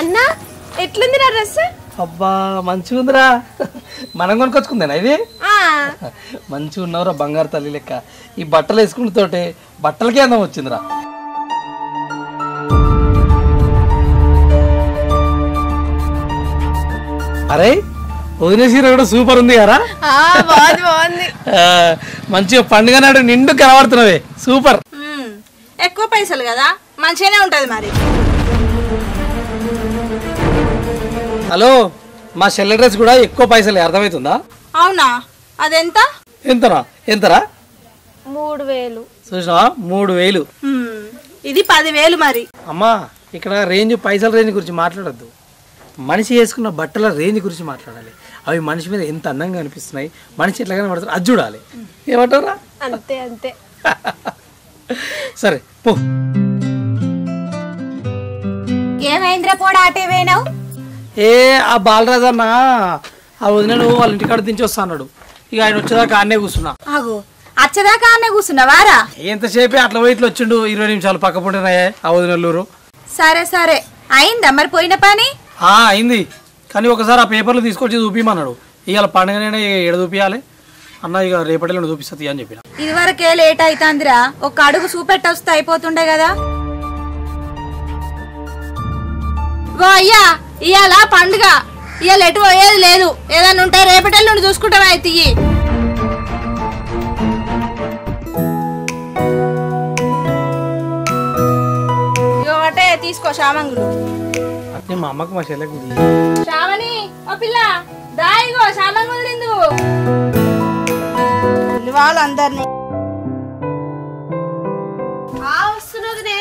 అన్నా ఎట్లుంది నా డ్రెస్? అబ్బా మంచిగా ఉందిరా. మనం కొనుకొచ్చుకుందేనా ఇది? మంచిగా ఉన్నావురా బంగారు తల్లి లెక్క. ఈ బట్టలు వేసుకున్న తోటే బట్టలకే అందం వచ్చిందిరా. అరే వదిన సీర కూడా సూపర్ ఉంది కదా? మంచిగా పండుగ నాడు నిండు కనబడుతున్నవే. సూపర్. ఎక్కువ పైసలు కదా, మంచిగానే ఉంటది మరి. హలో, మా చెల్లె డ్రెస్ కూడా ఎక్కువ పైసలే. అర్థమవుతుందా? అవునా? అదెంత? ఎంతరా? ఎంతరా? 3000. చూసినావా? 3000. ఇది 10,000 మరి. అమ్మా ఇక్కడ రేంజ్ పైసల రేంజ్ గురించి మాట్లాడద్దు. మనిషి వేసుకున్న బట్టల రేంజ్ గురించి మాట్లాడాలి. అవి మనిషి మీద ఎంత అందంగా అనిపిస్తున్నాయి, మనిషి ఎట్లా కనబడుతుంది అది చూడాలి. ఏమంటారా? అంతే అంతే. సరే పో. ఏమైంద్రా పోడా అటే పోయినావు? ఆ బాలరాజు అన్న ఆ వదిన వాళ్ళ ఇంటికాడ దించి వస్తా అన్నాడు. ఇక ఆయన వచ్చేదాకా ఆన్నే కూర్చున్నా. వచ్చేదాకా ఆన్నే కూర్చున్నావారా? ఎంతసేపే అట్లా పోయి ఇట్లా వచ్చిండు. 20 నిమిషాలు పక్క పుట్టినాయే ఆ వదినల్లూరు. సరే సరే అయిందా మరి పోయిన పని? అయింది. కానీ ఒకసారి ఆ పేపర్లు తీసుకొచ్చి చూపిమన్నాడు. ఇవాళ పండుగనే ఏడ చూపించాలి అన్న. ఇక రేపటిలో చూపిస్తుంది అని చెప్పిన. ఇది వరకే లేట్ అవుతుందిరా. ఒక అడుగు చూపెట్టి వస్తే అయిపోతుండే కదా. అయ్యా ఇవాళ పండుగ, ఇవాళ ఎటు పోయేది లేదు. ఏదన్నా ఉంటే రేపటిలో నుండి చూసుకుంటావా? అయితే ఒకటే తీసుకో శామంగులు. మా అమ్మకు మా చెల్లెకు శ్రావణి ఓ పిల్ల దాయిగో శామంగులు తిందు వాళ్ళందరినీ. వస్తున్నదినే.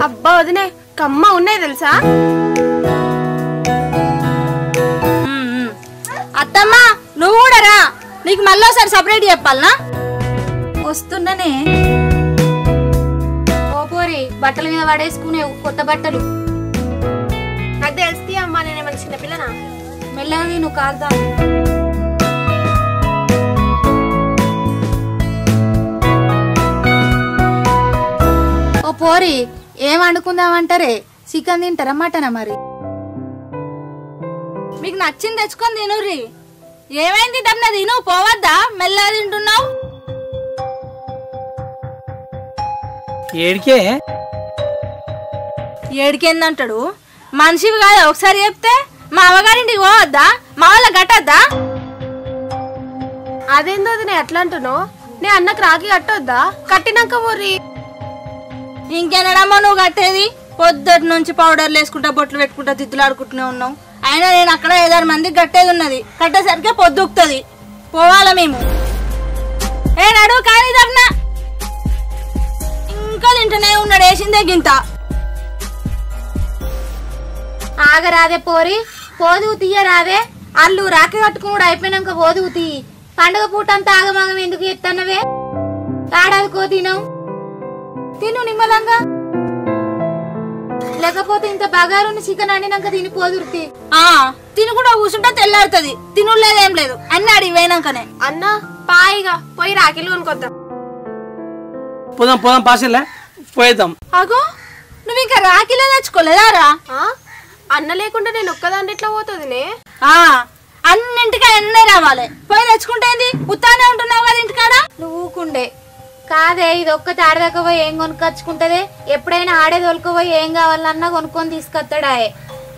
అబ్బా వదినే కమ్మ ఉన్నాయి తెలుసా? అత్తమ్మా నువ్వు కూడా రా. నీకు మళ్ళీ ఒకసారి సపరేట్ చెప్పాలనా? వస్తున్నానే. ఓ పోరి బట్టల మీద పడేసుకునేవు కొత్త బట్టలు. నాకు తెలిస్తే అమ్మా నేనేమన్నా చిన్నపిల్లనా? మెల్లగా నువ్వు కాల్దా. ఓ పోరి ఏం వండుకుందామంటారే? చికెన్ తింటారా మటనా? మరి మీకు నచ్చింది తెచ్చుకొని తినుర్రి. ఏమైంది దమ్నది నువ్వు పోవద్దా మెల్లగా తింటున్నావు ఏడికే ఏడికేందంటాడు మనిషివి కాదు ఒకసారి చెప్తే మా అవ్వగారింటికి పోవద్దా మా వాళ్ళ గట్టద్దా అదేందో నేను ఎట్లా అంటున్నావు నే అన్నకు రాఖీ కట్టొద్దా కట్టినాక ఊరి ఇంకెనడమ్మా నువ్వు కట్టేది పొద్దుటి నుంచి పౌడర్లు వేసుకుంటా బొట్లు పెట్టుకుంటా దిద్దులాడుకుంటూనే ఉన్నావు అయినా నేను అక్కడ 5-6 మందికి కట్టేది ఉన్నది కట్టేసరికి పొద్దుకుతుంది పోవాలా మేము ఏ నడు కానీ దమ్న ఇంకా తింటూనే ఉన్నాడు వేసిందే గింత ఆగరాదే పోరి పోదువు తీయరాదే అల్లు రాఖీ కట్టుకుని అయిపోయినాక పోదువు తీ పండుగ పూట అంతా ఆగమాగం ఎందుకు ఎత్తన్నవే ఏడాదికో తినవు తిను నిమ్మలంగా లేకపోతే ఇంత బగారుని చికెన్ అండినాక తిని పోదురుతి తిని కూడా కూర్చుంటే తెల్లారుతుంది తినులేదేం లేదు అన్ని అడిగి పోయినాకనే అన్న పాయిగా పోయి రాఖీలు కొనుక్కొద్దాం పోదాం పోదాం పాసలే పోయేద్దాం అగో నువ్వు ఇంకా రాఖీలే తెచ్చుకోలేదారా అన్న లేకుండా నేను ఒక్కదాన్ని ఎట్లా పోతుందినే అన్నింటికి అన్నీ రావాలి పోయి తెచ్చుకుంటేంది ఉత్తానే ఉంటున్నావు కదా ఇంటికాడ నువ్వు ఊకుండే కాదే ఇది ఒక్కటి ఆడదాకపోయి ఏం కొనుక్కొచ్చుకుంటదే ఎప్పుడైనా ఆడే తోలుకోపోయి ఏం కావాలన్నా కొనుక్కొని తీసుకొస్తాడాయే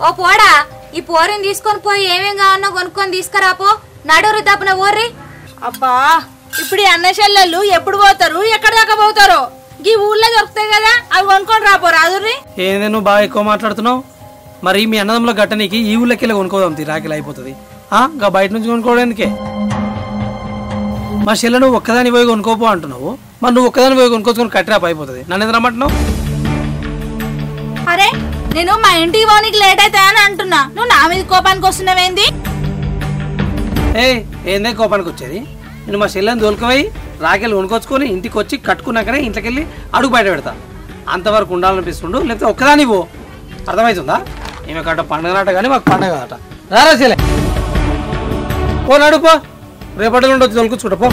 ఓ పోడా ఈ పోరిని తీసుకొని పోయి ఏమేం కావాలన్నా కొనుక్కొని తీసుకురాపో నడురు తప్పున ఓర్రి అబ్బా ఇప్పుడు ఈ అన్న చెల్లెళ్ళు ఎప్పుడు పోతారు ఎక్కడ దాకా పోతారో ఈ ఊళ్ళో దొరుకుతాయి కదా అవి కొనుక్కొని రాపోరా అదుర్రి ఏంది నువ్వు బాగా ఎక్కువ మాట్లాడుతున్నావు మరి మీ అన్నదమ్ముల గట్టనికి ఈ ఊళ్ళకి వెళ్ళి కొనుక్కోదాం రాఖీలు అయిపోతుంది ఇంకా బయట నుంచి కొనుక్కోవడానికే మా చెల్లె నువ్వు ఒక్కదాని పోయి కొనుక్కోపో అంటున్నావు మరి నువ్వు ఒక్కదాని పోయి కొనుక్కొచ్చుకొని కట్టిరాపు అయిపోతుంది నన్ను ఎందుకు రమ్మంటున్నావు అరే నేను మా ఇంటికి పోనీకి లేట్ అవుతా అని అంటున్నా నువ్వు నా మీద కోపానికి వస్తున్నావేంది ఏందే కోపానికి వచ్చేది నేను మా చెల్లెని తోలుకుపోయి రాఖీలు కొనుక్కొచ్చుకొని ఇంటికి వచ్చి కట్టుకున్నాకనే ఇంట్లోకి వెళ్ళి అడుగు బయట పెడతా అంతవరకు ఉండాలనిపిస్తుండు లేకపోతే ఒక్కదాని పో అర్థమవుతుందా ఈమె కట్ట పండుగ నాట కానీ మాకు పండుగ అట రారా చెల్లె పో నడుపో రేపటి నుండి వచ్చి తొలుకుచ్చుకుంటా పో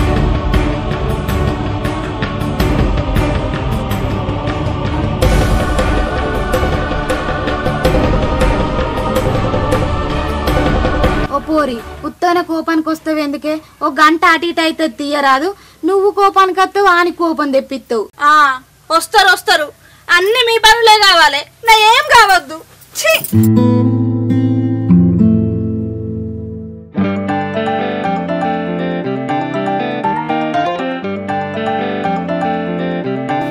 ఓ పోరి ఉత్తన కోపానికి వస్తావు ఎందుకే ఓ గంట అటు ఇటు అయితే తీయరాదు నువ్వు కోపానికి వస్తావు ఆని కోపం తెప్పిస్తావు వస్తారు వస్తారు అన్ని మీ పనులే కావాలి నా ఏం కావద్దు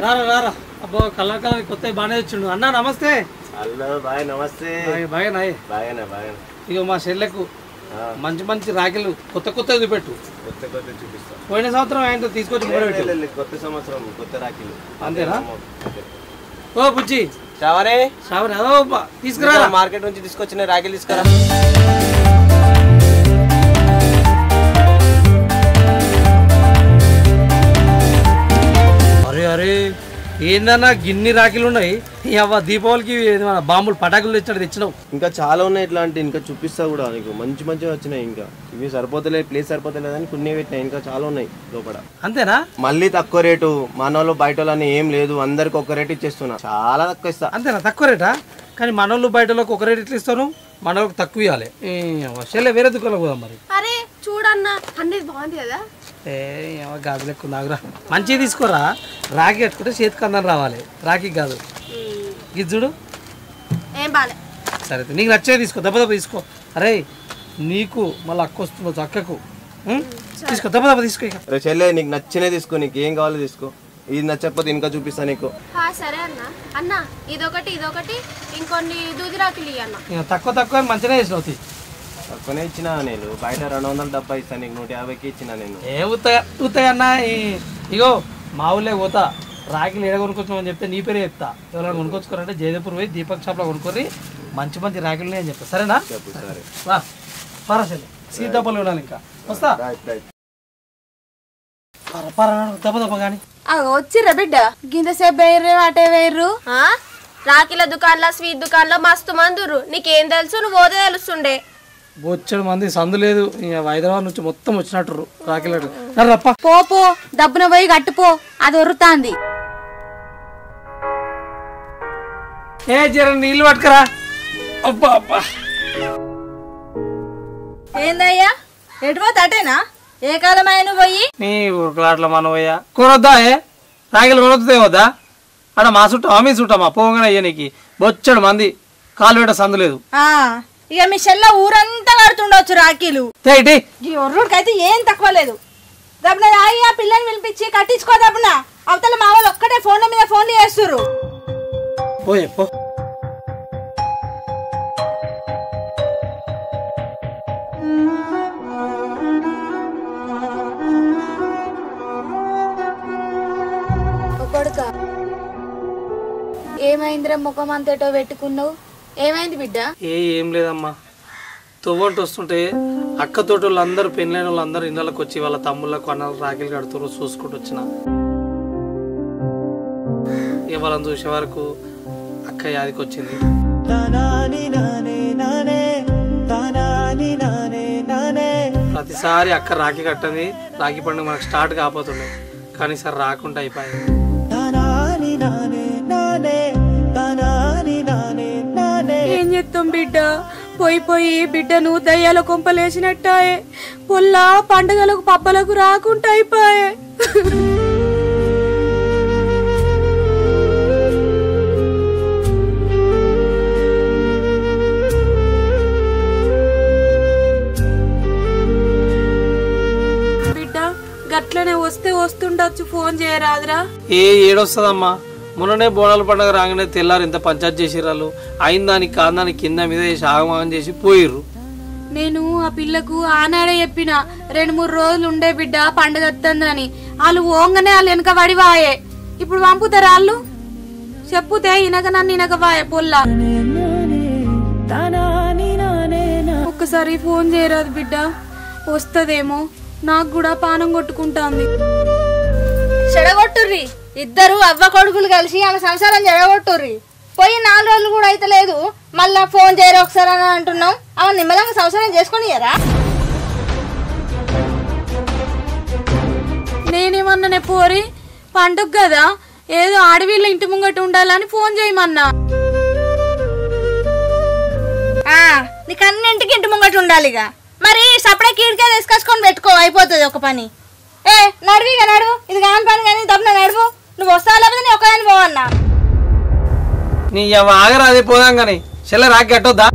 రారా అబ్బో కళాకాలం కొత్త బాగానే వచ్చిండు అన్న నమస్తే హలో బాయ్ నమస్తే బాగా బాగానే ఇక మా చెల్లెకు మంచి మంచి రాఖీలు కొత్త కొత్త చూపెట్టు కొత్త చూపిస్తా పోయిన సంవత్సరం ఆయన తీసుకొచ్చి కొత్త సంవత్సరం కొత్త రాఖీలు అంతేనా ఓ బుజ్జి శ్రావణే తీసుకురా మార్కెట్ నుంచి తీసుకొచ్చిన రాఖీలు తీసుకురా అరే ఏందన్నా గిన్ని రాఖీలు ఉన్నాయి అవ్వ దీపావళికి బాంబులు పటాకులు తెచ్చినావు ఇంకా చాలా ఉన్నాయి ఇట్లాంటి ఇంకా చూపిస్తా కూడా నీకు మంచి మంచిగా వచ్చినాయి ఇంకా ఇవి సరిపోతలేదు ప్లేస్ సరిపోతలేదు అని కొన్ని పెట్టినాయి ఇంకా చాలా ఉన్నాయి లోపల అంతేనా మళ్ళీ తక్కువ రేటు మనోళ్ళు బయట వాళ్ళని ఏం లేదు అందరికి ఒక రేటు ఇచ్చేస్తున్నా చాలా తక్కువ ఇస్తా అంతేనా తక్కువ రేటా కానీ మనోళ్ళు బయటలోకి ఒక రేటు ఇట్లా ఇస్తాను మనోళ్ళకి తక్కువ ఇవ్వాలి చెల్లె వేరే దుకాణంలో పోదాం మరి అరే చూడన్నా అన్నది బాగుంది కదా గాజులు ఎక్కువ నాగురా మంచిగా తీసుకోరా రాఖీ కట్టుకుంటే చేతికి అందరం రావాలి రాఖీ కాదు ఇది చూడు ఏం బాలే సరే నీకు నచ్చే తీసుకో దెబ్బ తీసుకో అరే నీకు మళ్ళీ అక్క వస్తుండొచ్చు అక్కకు తీసుకో దెబ్బ తీసుకో ఇక చెల్లె నీకు నచ్చినే తీసుకో నీకు ఏం కావాలో తీసుకో ఇది నచ్చకపోతే ఇంకా చూపిస్తా నీకు సరే అన్న ఇదొకటి ఇంకొన్ని దూది రాఖీలు అన్న తక్కువ మంచిగా చేసినవుతాయి తక్కువనే ఇచ్చినా నేను బయట 200 డబ్బా ఇస్తాను నీకు 150కి ఇచ్చిన నేను ఏ ఉత్తగా అన్న ఇగో మా ఊళ్ళే పోతా రాఖీలు ఏడ కొనుక్కొచ్చామని చెప్తే నీ పేరే చెప్తా ఎవరైనా కొనుక్కొచ్చుకోరంటే జయదేపూర్ పోయి దీపక్ షాప్లో కొనుక్కొని మంచి మంచి రాఖీలు అని చెప్తా సరేనా రా పరాసలే సీతాపల్లి ఉండాలి ఇంకా వస్తా దెబ్బ కానీ వచ్చిర్రా బిడ్డ గింతసేపు వేయర్రు అటే వేయర్రు రాఖీల దుకాణంలో స్వీట్ దుకాణంలో మస్తు మందురు నీకేం తెలుసు నువ్వు పోతే తెలుస్తుండే బొచ్చడు మంది సందు లేదు హైదరాబాద్ నుంచి మొత్తం వచ్చినట్టు రాఖీలు పో డబ్బున పోయి కట్టుపో అది ఒరుతాంది ఏ జర నీళ్ళు పట్టుకరా అబ్బా అబ్బా ఏందయ్యా ఎటు పోతే అటేనా? ఏ కాలమైన పోయి నీ ఊరుకులాట్ల మనవయ్యా కొనొద్దా రాగిలు కొనొద్దే వద్దా అక్కడ మా చుట్టామా మీ చుట్టామా పోగానే అయ్యా నీకు బొచ్చడు మంది కాలు పెట్ట సందు లేదు. ఇక మీ చెల్ల ఊరంతా కడుతుండొచ్చు రాఖీలు. ఈ ఒర్రుడికైతే ఏం తక్కువ లేదు. దబ్బున ఆగి ఆ పిల్లని పిలిపించి కట్టించుకో. దబ్బున అవతల మా వాళ్ళు ఒక్కటే ఫోన్ల మీద ఫోన్లు చేస్తుర్రు. పోయే పో. కొడుక ఏమైందిరా ముఖం అంతేటో పెట్టుకున్నావు? ఏమైంది బిడ్డ? ఏం లేదమ్మా, తొవ్వంటి వస్తుంటే అక్క తోటి వాళ్ళందరూ పెళ్ళైన వాళ్ళందరూ ఇళ్ళకి వచ్చి వాళ్ళ తమ్ముళ్ళకు అన్నలు రాఖీలు కడుతున్నారు చూసుకుంటూ వచ్చిన. వాళ్ళని చూసే వరకు అక్క యాదికి వచ్చింది. ప్రతిసారి అక్క రాఖీ కట్టని రాఖీ పండుగ మనకు స్టార్ట్ కాకపోతుండే, కానీ సార్ రాకుండా అయిపోయింది. ఏం చేస్తాం బిడ్డ, పోయి పోయి బిడ్డను దయ్యాల కొంపలేసినట్టాయే. పొల్ల పండుగలకు పబ్బలకు రాకుండా అయిపోయే. బిడ్డ గట్లనే వస్తే వస్తుండొచ్చు, ఫోన్ చేయరాదురా? ఏడొస్తుందమ్మా, మొన్ననే బోనాల పండుగ రాగానే తెల్లారు ఇంత పంచాయతీ చేసిరాళ్ళు అయిన దానికి కాందానికి కింద మీద చేసి ఆగమాగం చేసి పోయిర్రు. నేను ఆ పిల్లకు ఆనాడే చెప్పిన 2-3 రోజులు ఉండే బిడ్డ పండుగ వస్తుందని. వాళ్ళు ఓంగనే వాళ్ళు వెనక పడివాయే. ఇప్పుడు పంపుతారు వాళ్ళు? చెప్పుతే ఇనక నన్ను ఇనకవాయే పొల్ల. ఒక్కసారి ఫోన్ చేయరాదు బిడ్డ, వస్తదేమో. నాకు కూడా పానం కొట్టుకుంటాంది. చెడగొట్టుర్రి ఇద్దరు అవ్వ కొడుకులు కలిసి ఆమె సంసారం చెడగొట్టుర్రి. పోయి 4 రోజులు కూడా అయితే లేదు, మళ్ళా ఫోన్ చేయరు ఒకసారి అని అంటున్నాం. ఆమె నిమ్మలంగా సంసారం చేసుకునియరా? నేనేమన్నానే పోరి, పండుగ కదా ఏదో ఆడవిళ్ళ ఇంటి ముంగట ఉండాలని ఫోన్ చేయమన్నా. నీకు అన్నింటికి ఇంటి ముంగట ఉండాలిగా, మరి సపడే కీడికే తీసుకొచ్చుకొని పెట్టుకో, అయిపోతుంది ఒక పని. నడువిగా నడువు, ఇది కాని పని కానీ తప్పన నడువు. నువ్వు వస్తావు లేకపోతే నీ ఒక్కదాన్ని పోవన్నా. నీ ఆగరా అదే పోదాం కానీ చెల్ల రాకి కట్టొద్దా?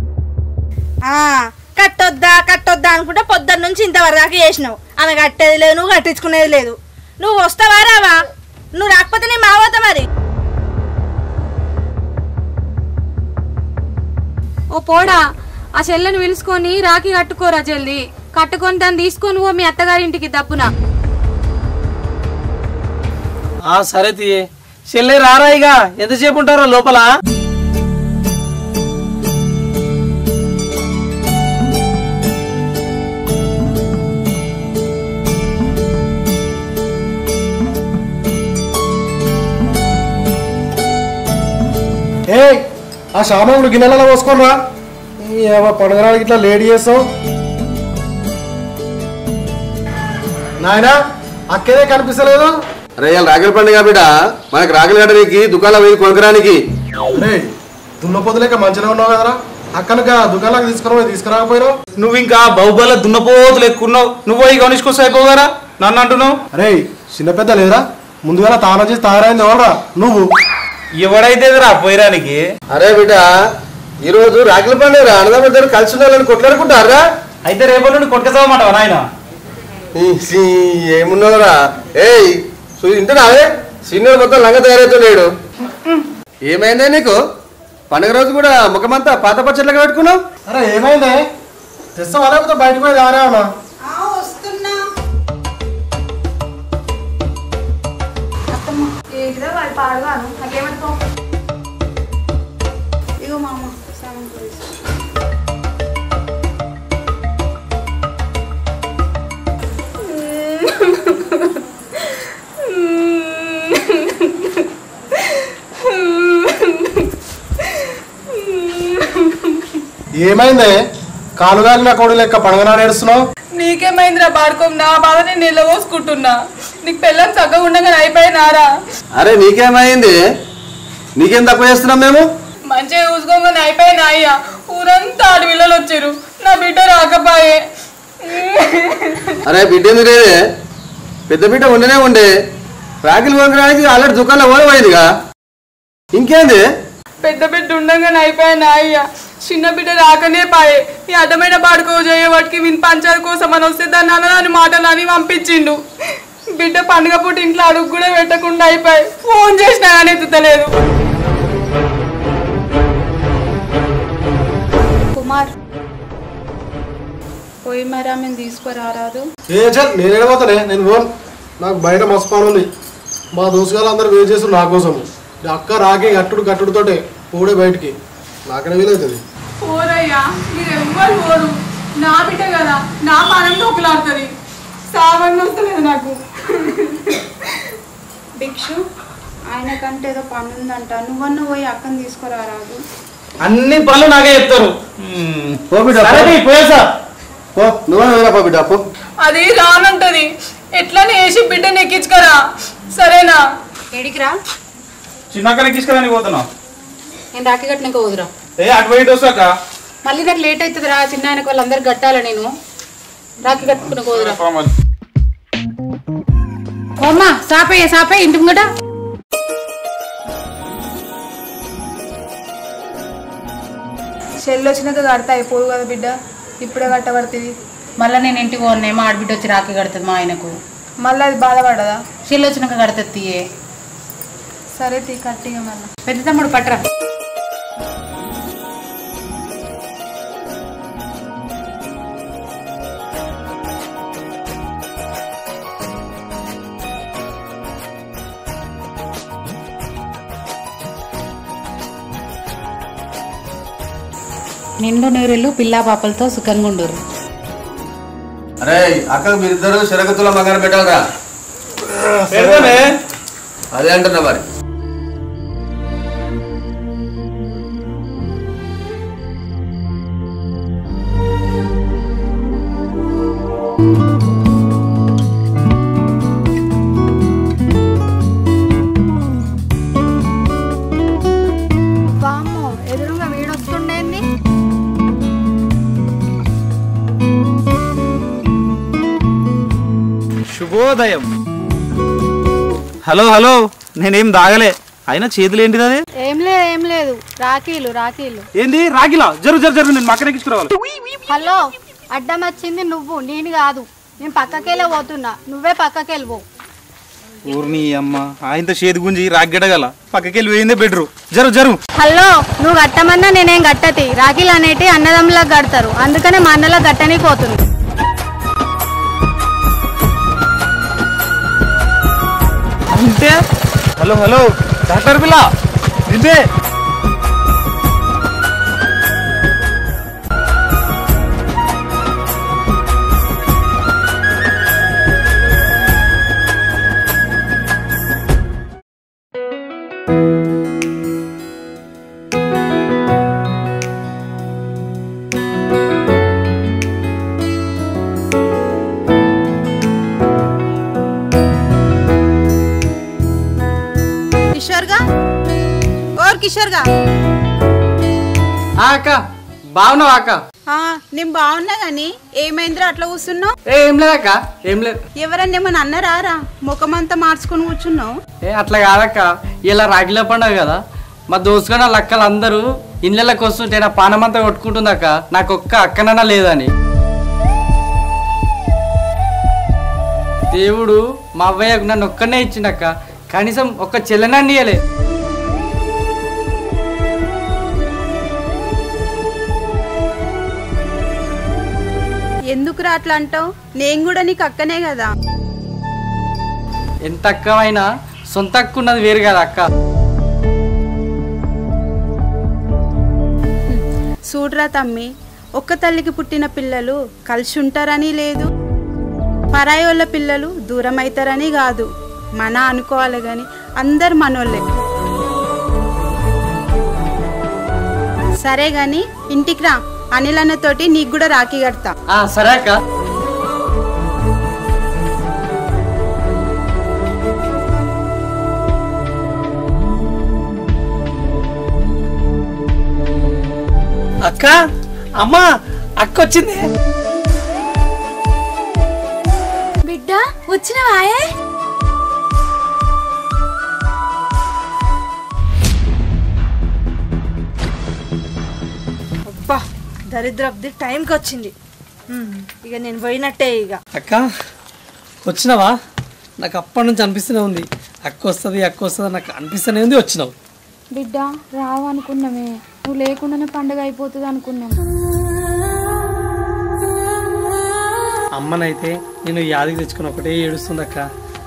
కట్టొద్దా అనుకుంటే పొద్దున్న నుంచి ఇంతవరకు చేసినావు. ఆమె కట్టేది లేదు, నువ్వు కట్టించుకునేది లేదు. నువ్వు వస్తావా రావా? నువ్వు రాకపోతే నీ మావత మరి. ఓ పోడా, ఆ చెల్లెని పిలుచుకొని రాఖీ కట్టుకోరా జల్ది. కట్టుకొని దాన్ని తీసుకొని పో మీ అత్తగారింటికి తప్పున. సరే తీయే, చెల్లె రారాయిగా ఎంతసేపు ఉంటారో లోపల? ఆ సామాన్లు గిన్నెలలో పోసుకోనరా, పండుగరానికి ఇట్లా లేడీ చేస్తావు. నాయనా అక్కేదే కనిపిస్తలేదు. అరే రాఖీల పండుగ బిడ్డ, మనకి రాఖీలు కట్టడానికి దుకాణం పోయి కొనుక్కరానికి. అరే దున్నపోతులేక మంచిగా ఉన్నావు కదరా, అక్కనక దుకాణాలకు తీసుకురాకపోయినావు. నువ్వు ఇంకా బాహుబల దున్నపోతులు ఎక్కున్నావు, నువ్వు పోయి గమనించుకొస్తే అయిపోగారా నన్ను అంటున్నావు. అరే చిన్న పెద్ద లేదురా, ముందుగా తానం చేసి తాగరైంది ఎవరా నువ్వు? ఎవడైతే రా పోయడానికి? అరే బిడ్డ, ఈ రోజు రాఖీల పండుగ అన్నదమ్ములు కలిసి ఉండాలని కొట్లాడుకుంటారా? అయితే రేపటి నుండి కొట్టుకోసావమాట నాయన. ఏమున్నావురా? ఏయ్ ఇంటున్నావే, సీనియర్ మొత్తం లంగ తయారైతే. ఏమైందే నీకు? పండుగ రోజు కూడా ముఖమంతా పాత పచ్చట్లుగా పెట్టుకున్నావు. అరే ఏమైందే? తెస్తావా లేకపోతే బయటకు పోయి దారేమన్నా? ఏమైందే? కాలుగాలిన కోడి లెక్క పండుగ నేడుస్తున్నావు. నీకేమైందిరా బాడుకోం? నా బాధ నేను నిలవోసుకుంటున్నా. నీకు పెళ్ళని చక్కగా ఉండగానే అయిపోయినారా? అరే నీకేమైంది? నీకేం తక్కువ చేస్తున్నాం మేము? మంచిగా చూసుకోగానే అయిపోయినా అయ్యా. ఊరంతా ఆడపిల్లలు వచ్చారు, నా బిడ్డ రాకపోయే. అరే బిడ్డ ఎందుకు లేదే? పెద్ద బిడ్డ ఉండనే ఉండే రాఖీలు కొనడానికి ఆల్రెడీ దుకాణంలో పోయిందిగా, ఇంకేంది? పెద్ద బిడ్డ ఉండగానే అయిపోయాను అయ్యా. చిన్న బిడ్డ రాకనే పాయే. ఈ అడ్డమైన పాడుకో చేయే వాటికి విని పంచాయతీ కోసం అని వస్తే దాన్ని అన్నదాని మాటలు అని పంపించిండు. బిడ్డ పండుగ పూట ఇంట్లో అడుగు కూడా పెట్టకుండా అయిపోయి ఫోన్ చేసినా కానీ ఎత్తుతలేదు. కుమార్ పోయి మరి ఆమెను తీసుకురారాదు. నేను ఎడబోతానే, నేను ఫోన్ నాకు బయట మస్తు పని ఉంది. మా దోస్తుగారు అందరూ వెయిట్ చేస్తారు నా కోసం. అక్క రాకి కట్టుడుతోటే పోడే బయటికి, నాకనే వీలవుతుంది. పోరయ్యా మీరు ఎవ్వరు పోరు. నా బిడ్డ కదా, నా పానం నొక్కులాడుతుంది. సామాన్లు వస్తలేదు నాకు. భిక్షు ఆయన కంటే ఏదో పని ఉందంట, నువ్వన్న పోయి అక్కని తీసుకురారాదు. అన్ని పనులు నాకే చెప్తారు. అది రానంటది. ఎట్లని వేసి బిడ్డని ఎక్కించుకరా, సరేనా? ఏడికిరా చిన్నక్కడికి తీసుకురాని పోతున్నా. నేను రాఖీ కట్టినాక వదురా. అటు బయట వస్తాక మళ్ళీ నాకు లేట్ అవుతుంది రా. చిన్న ఆయనకు వాళ్ళందరికి కట్టాలి. నేను రాఖీ కట్టుకున్న వదురా. అమ్మా సాపే ఇంటి ముంగట. చెల్లి వచ్చినాక కడతా అయిపోదు కదా బిడ్డ, ఇప్పుడే కట్టబడుతుంది. మళ్ళీ నేను ఇంటికి పోన్నాయి. మా ఆడబిడ్డ వచ్చి రాఖీ కడుతుంది మా ఆయనకు. మళ్ళీ అది బాధపడదా? చెల్లి వచ్చినాక కడుతుంది తీయే. సరే తీ కట్టిగా. మళ్ళీ పెద్ద తమ్ముడు పట్రా. నిండు నూరెళ్ళు పిల్లా పాపలతో సుఖంగా ఉండరు. అరే అక్క మీరిద్దరు శరగతుల బంగారం పెట్టాలరా. అదే అంటున్నా మరి. వామ్మో ఎదురుగా వీడొస్తుండేంది. శుభోదయం. హలో నేనేం దాగలే. అయినా చేతులు ఏంటిది? అదే ఏం లేదు రాఖీలు. ఏంది రాగిలా? జరు నేను మక్కనెక్కించుకురావాలి. హలో అడ్డం వచ్చింది నువ్వు, నేను కాదు. నేను పక్కకెళ్ళే పోతున్నా, నువ్వే పక్కకెళ్ళిపో. ఊరిని అమ్మ ఆయనతో చేతి గుంజి రాగ్గడగల పక్కకెళ్ళి పోయిందే బెడ్రు. జరు హలో నువ్వు కట్టమన్నా నేనేం కట్టతి. రాఖీలు అనేటి అన్నదమ్ములకు కడతారు, అందుకనే మా అన్నలకు కట్టని పోతుంది. అంటే హలో డాక్టర్ పిల్ల నిన్నే. కిషోర్గా అక్క బాగున్నావా అక్క? నేను బాగున్నా గాని ఏమైందిరా అట్లా కూర్చున్నావు? ఏం లేదక్క, ఏం లేదు. ఎవరన్నా ఏమన్నా అన్నారా? ముఖమంతా మార్చుకుని కూర్చున్నావు? అట్లా కాదక్క, ఇలా రాగిల పండుగ కదా. మా దోస్తుగా లక్కలు అందరూ ఇళ్ళకి వస్తుంటే నా పానమంతా కొట్టుకుంటుందక్క. నాకు ఒక్క అక్కనన్నా లేదని. దేవుడు మా అవ్వయ్యకు నన్ను ఒక్కనే ఇచ్చిండక్క, కనీసం ఒక్క చెల్లెనండి ఇయ్యలే. ఎందుకురా అట్లా అంటావు? నేను కూడా నీకు అక్కనే కదా. ఎంత అక్కమైనా సొంత అక్క ఉన్నది వేరు కదా అక్క. చూడరా తమ్మి, ఒక్క తల్లికి పుట్టిన పిల్లలు కలిసి ఉంటారని లేదు, పరాయి వాళ్ళ పిల్లలు దూరం అవుతారని కాదు. మన అనుకోవాలి కానీ అందరు మనోళ్ళే. సరే గాని ఇంటికి రా, అనిల్ అన్నతోటి నీకు కూడా రాఖీ కడతా. సరే అక్క. అక్క అమ్మా అక్క వచ్చింది. వచ్చినవాయే అబ్బా దరిద్రబ్ది టైంకి వచ్చింది. ఇక నేను పోయినట్టే. ఇక అక్క వచ్చినావా? నాకు అప్పటి నుంచి అనిపిస్తూనే ఉంది అక్క వస్తుంది నాకు అనిపిస్తూనే ఉంది. వచ్చినావు బిడ్డ రావు అనుకున్నామే, నువ్వు లేకుండానే పండుగ అయిపోతుంది అనుకున్నాం. అమ్మనైతే నేను యాదికి తెచ్చుకుని ఒకటే ఏడుస్తుంది అక్క.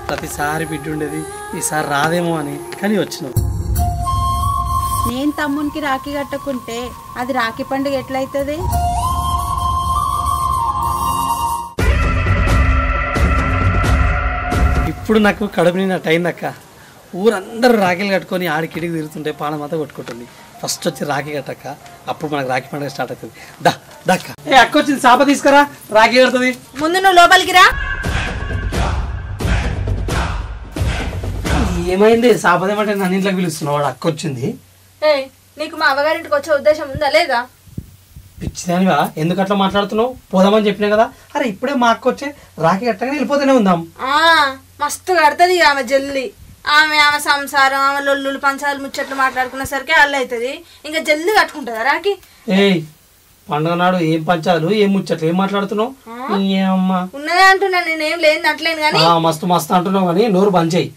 ప్రతిసారి బిడ్డ ఉండేది, ఈసారి రాదేమో అని. కానీ వచ్చినావు. నేను తమ్మునికి రాఖీ కట్టకుంటే అది రాఖీ పండుగ ఎట్లయితుంది? ఇప్పుడు నాకు కడుపు నిన్నట్టు అయిందక్క. ఊరందరూ రాఖీలు కట్టుకొని ఆడికిడికి తిరుగుతుంటే పానం అంతా కొట్టుకుంటుంది. ఫస్ట్ వచ్చి రాఖీ కట్టక్క, అప్పుడు మనకు రాఖీ పండుగ స్టార్ట్ అవుతుంది. దక్క ఏ అక్క వచ్చింది, చాప తీసుకురా, రాఖీ కడుతుంది. ముందు నువ్వు లోపలికి రా. ఏమైంది? సాపదేమంటే నన్ను ఇంట్లోకి పిలుస్తున్నావు. వాడు అక్క వచ్చింది. నీకు మా అవ్వగారింటికి వచ్చే ఉద్దేశం ఉందా లేదా? పిచ్చిదానివా, ఎందుకు అట్లా మాట్లాడుతున్నావు? పోదామని చెప్పినా కదా. అరే ఇప్పుడే మా అక్క వచ్చే రాఖీ కట్టగానే వెళ్ళిపోతూనే ఉందాం. మస్తు కడుతుంది ఆమె జల్దీ. ఆమె సంసారం, ఆమె లొల్లులు పంచాలు ముచ్చట్లు మాట్లాడుకునే సరికి అల్లు అవుతుంది. ఇంకా జల్దీ కట్టుకుంటుందా రాఖీ? ఏయ్ పండుగ నాడు ఏం పంచాలు ఏం ముచ్చట్లు ఏం మాట్లాడుతున్నావు? ఉన్నదే అంటున్నా, నేనేం లేదు అంటలేను కానీ. మస్తు మస్తు అంటున్నావు కానీ నోరు బంద్ చేయి.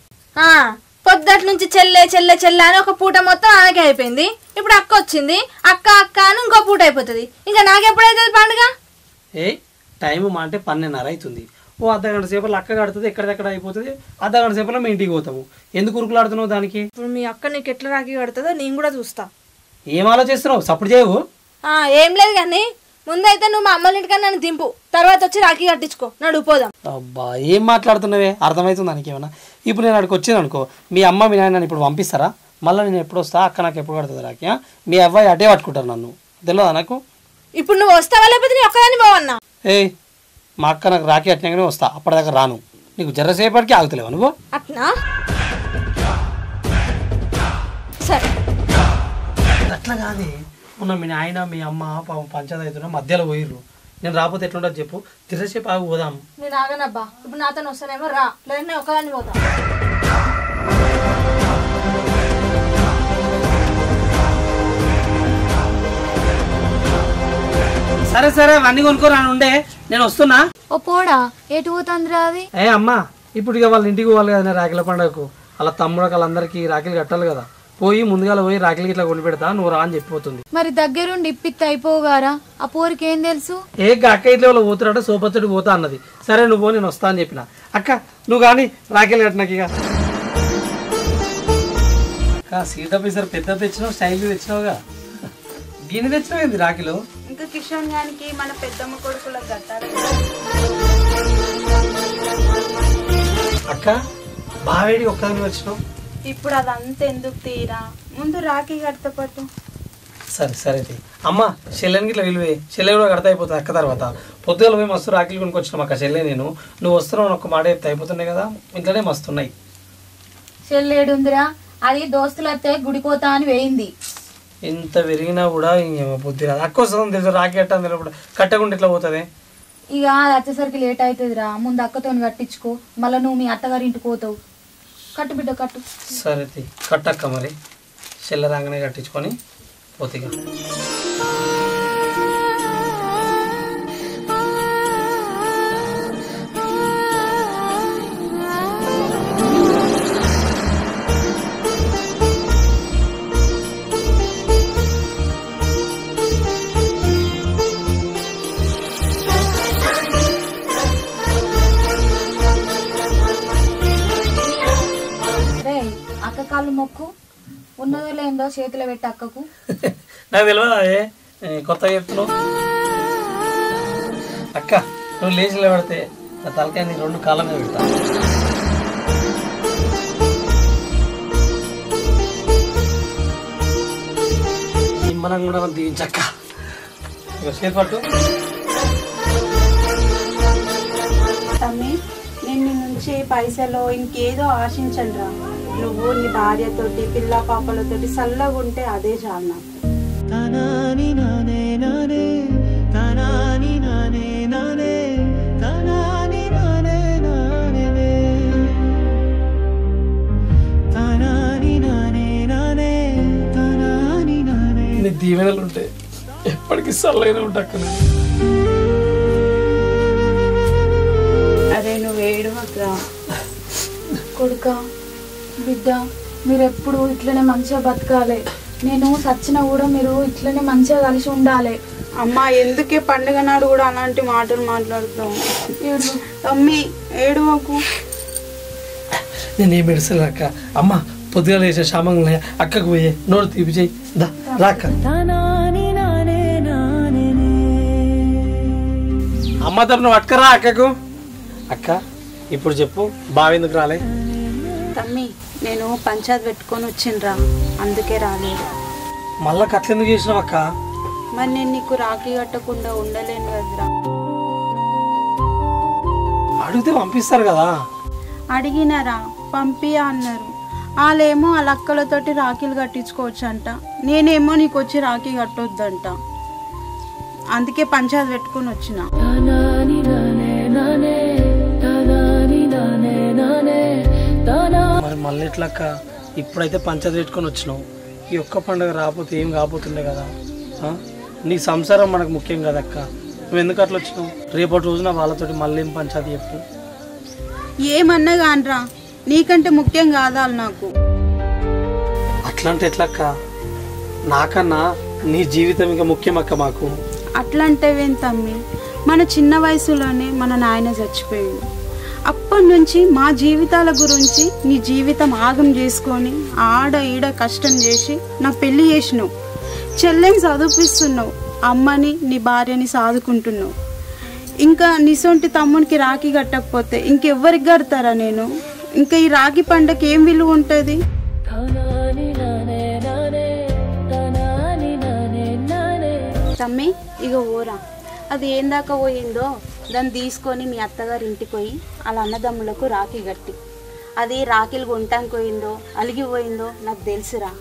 పొద్దుటి నుంచి చెల్లె చెల్లె చెల్లె అని ఒక పూట మొత్తం ఆమెకే అయిపోయింది. ఇప్పుడు అక్క వచ్చింది, అక్క అక్క అని ఇంకో పూట అయిపోతుంది. ఇంకా నాకెప్పుడైతుంది పండుగ? టైం అంటే 12:30 అవుతుంది. ఓ అర్ధగంట సేపట్లో అక్క కడుతుంది, ఎక్కడెక్కడ అయిపోతుంది. అర్ధగంట సేపట్లో మేము ఇంటికి పోతాము. ఎందుకు ఉరుకులాడుతున్నావు దానికి? ఇప్పుడు మీ అక్క నీకు ఎట్లా రాఖీ కడుతుందో నేను కూడా చూస్తా. ఏం ఆలోచిస్తున్నావు? సపోర్ట్ చేయవు. ఏం లేదు కానీ ముందైతే నువ్వు మా అమ్మల ఇంటికన్నా నన్ను దింపు, తర్వాత వచ్చి రాఖీ కట్టించుకో. నడు పోదాం. అబ్బా ఏం మాట్లాడుతున్నావే, అర్థమవుతుంది దానికి ఏమన్నా? ఇప్పుడు నేను అక్కడికి వచ్చాను అనుకో, మీ అమ్మ మీ నాయన ఇప్పుడు పంపిస్తారా? మళ్ళీ నేను ఎప్పుడు వస్తా, అక్క నాకు ఎప్పుడు కడుతుంది రాఖీ? మీ అబ్బాయి అటే పట్టుకుంటారు నన్ను, తెలియదా నాకు? ఇప్పుడు నువ్వు వస్తావా లేకపోతే నీ ఒక్కదాన్ని పోవన్నా? మా అక్క నాకు రాఖీ అట్టినాకనే వస్తా, అప్పటిదాకా రాను. నీకు జరసేపటికి ఆగుతలేవా నువ్వు? అట్నా సరే. అట్లా కాదే, మొన్న మీ నాయన మీ అమ్మ పంచాయతీ అవుతున్నా మధ్యలో పోయిర్రు. నేను రాకపోతే ఎట్లుంటుంది చెప్పు? తిరసేపు ఆగి పోదాం. నేను ఆగనబ్బా, ఇప్పుడు నాతో వస్తానేమో రా, లేదంటే నేను ఒక్కదాన్ని పోతా. సరే సరే అన్ని కొనుక్కోరా ఉండే, నేను వస్తున్నా. ఓ పోడా ఎటు పోతుందిరా అది? అమ్మా ఇప్పుడు ఇక వాళ్ళ ఇంటికి పోవాలి కదా రాఖీల పండుగకు. అలా తమ్ముడు వాళ్ళందరికీ రాఖీలు కట్టాలి కదా. పోయి ముందుగా పోయి రాఖీలకి ఇట్లా కొని పెడతా, నువ్వు రా అని చెప్పిపోతుంది. మరి దగ్గరుండి ఇప్పిత్తి అయిపోగారా? ఆ పోరికి ఏం తెలుసు? అక్క ఇట్లా వాళ్ళు పోతున్నట్టు సోపచ్చడి పోతా అన్నది. సరే నువ్వు పో, నేను వస్తా అని చెప్పిన. అక్క నువ్వు కానీ రాఖీలు కట్టినాక ఇక సీట్ ఆఫీసర్ పెద్ద తెచ్చినావు, స్టైల్ తెచ్చినావుగా. గిన్నె తెచ్చినావు ఏంది రాఖీలు? ఇంకా కిషోన్ గానికి మన పెద్దమ్మ కొడుకులకు కట్టారు. అక్క బావేడి ఒక్కదాన్ని వచ్చినావు. ఇప్పుడు అదంతా ఎందుకు తీరా, ముందు రాఖీ కడతా పట్టు. సరే సరే అమ్మ చెల్లెనికి ఇట్లా విలువే, చెల్లె కూడా కడతా అయిపోతుంది అక్క. తర్వాత పొద్దుగల పోయి మస్తు రాఖీలు కొనుక్కొచ్చినాం అక్క చెల్లె నేను. నువ్వు వస్తున్నావు ఒక్క మాట చెప్తే అయిపోతున్నాయి కదా, ఇంట్లోనే మస్తున్నాయి. చెల్లేడుందిరా, అది దోస్తులతో గుడిపోతా అని వేయింది. ఇంత విరిగినా కూడా ఇంకేమో బుద్ధి రాదు. అక్క వస్తుంది తెలుసు, రాఖీ కట్టా తెలియదు, కట్టకుండా ఇట్లా పోతుంది. ఇక అది వచ్చేసరికి లేట్ అవుతుందిరా, ముందు అక్కతో కట్టించుకో, మళ్ళీ నువ్వు మీ అత్తగారి ఇంటికి పోతావు. కట్టు బిడ్డ కట్టు. సరే కట్టక్క, మరి చెల్లె రాగానే కట్టించుకొని పోతిగా. అక్క కాళ్ళు మొక్కు, ఉన్నదో లేదో చేతిలో పెట్టి అక్కకు. నాకు తెలియదా కొత్తగా చెప్తున్నావు? అక్క నువ్వు లేచి పెడితే నా తలకాయ నీ 2 కాళ్ళ మీద పెడతా. నిమ్మలం కూడా దీవించక్క. ఇక చేతి పట్టు. తమ్మి నేను నీ నుంచి పైసలు ఇంకేదో ఆశించండి రా. నువ్వు నీ భార్యతోటి పిల్ల పాపలతోటి చల్లగా ఉంటే అదే చాలు నాకు. దీవెనలు ఉంటాయి ఎప్పటికీ సల్లైన ఉంటా. అరే నువ్వు ఏడవకురా కొడుక బిడ్డ, మీరు ఎప్పుడు ఇట్లనే మంచిగా బతకాలి. నేను సచ్చినా కూడా మీరు ఇట్లనే మంచిగా కలిసి ఉండాలి. అమ్మ ఎందుకే పండుగ నాడు కూడా అలాంటి మాటలు మాట్లాడుతావు? తమ్మి ఏడవకు. నేను ఏం పెడతాను అక్క. అమ్మ పొద్దుగా లేచే శామంగా అక్కకు పోయే నోరు తీపి చేయి రాక్క. అమ్మ తరపున పట్టుకరా అక్కకు. అక్క ఇప్పుడు చెప్పు బావెందుకు రాలే? తమ్మి నేను పంచాయత్ పెట్టుకొని వచ్చిండ్రా, అందుకే రాలేదు. మళ్ళా కట్లెందుకు చేసినావు అక్క? మరి నేను నీకు రాఖీ కట్టకుండా ఉండలేను కదరా. అడిగితే పంపిస్తారు కదా. అడిగినారా పంపియా అన్నారు. వాళ్ళేమో వాళ్ళ అక్కలతోటి రాఖీలు కట్టించుకోవచ్చు అంట, నేనేమో నీకు వచ్చి రాఖీ కట్టొద్దంట. అందుకే పంచాయత్ పెట్టుకొని వచ్చిన. మరి మళ్ళీ ఎట్లక్క? ఇప్పుడైతే పంచాయతీ పెట్టుకొని వచ్చినావు, ఈ ఒక్క పండుగ రాకపోతే ఏం కాకపోతుండే కదా. నీ సంసారం మనకు ముఖ్యం కదక్క. నువ్వు ఎందుకు అట్లా వచ్చినావు? రేపటి రోజున వాళ్ళతోటి మళ్ళీ ఏం పంచాయతీ చెప్పు. ఏమన్నా కానరా, నీకంటే ముఖ్యం కాదా నాకు? అట్లా అంటే ఎట్లక్క? నాకన్నా నీ జీవితం ఇంకా ముఖ్యం అక్క మాకు. అట్లా అంటేవేం తమ్మి, మన చిన్న వయసులోనే మన నాయన చచ్చిపోయాడు. అప్పటి నుంచి మా జీవితాల గురించి నీ జీవితం ఆగం చేసుకొని ఆడ ఈడ కష్టం చేసి నా పెళ్లి చేసినావు. చెల్లెని చదివిస్తున్నావు, అమ్మని నీ భార్యని సాదుకుంటున్నావు. ఇంకా నిసొంటి తమ్మునికి రాఖీ కట్టకపోతే ఇంకెవ్వరికి కడతారా నేను? ఇంకా ఈ రాఖీ పండగకి ఏం విలువ ఉంటుంది? తమ్మి ఇక ఓరా, అది ఏం దాకా పోయిందో దాన్ని తీసుకొని మీ అత్తగారి ఇంటికి పోయి వాళ్ళ అన్నదమ్ములకు రాఖీ కట్టి, అది రాఖీలు కొంటానికి పోయిందో అలిగిపోయిందో నాకు తెలుసురా.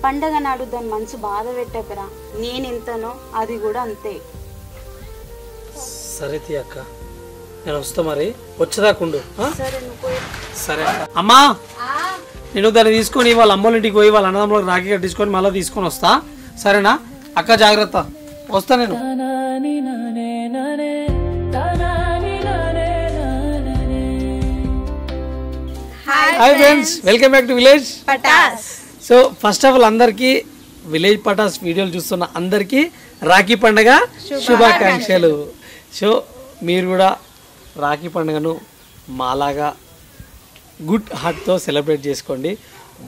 పండగ నాడు దాని మనసు బాధ పెట్టకరా. నేనెంతనో అది కూడా అంతే. సరే తీ అక్క, నేను వస్తా. మరి వచ్చేదాకుండు. సరే నువ్వు. సరే అమ్మా, నేను దాన్ని తీసుకొని వాళ్ళ అమ్మోళ్ళ ఇంటికి పోయి వాళ్ళ అన్నదమ్ములకు రాఖీ కట్టించుకొని మళ్ళీ తీసుకొని వస్తా. సరేనా అక్క? జాగ్రత్త, వస్తా నేను. Hi friends, welcome back to village Patas. So first of all అందరికీ విలేజ్ పటాస్ వీడియోలు చూస్తున్న అందరికీ రాఖీ పండుగ శుభాకాంక్షలు. సో మీరు కూడా రాఖీ పండుగను మాలాగా గుడ్ హార్ట్తో సెలబ్రేట్ చేసుకోండి.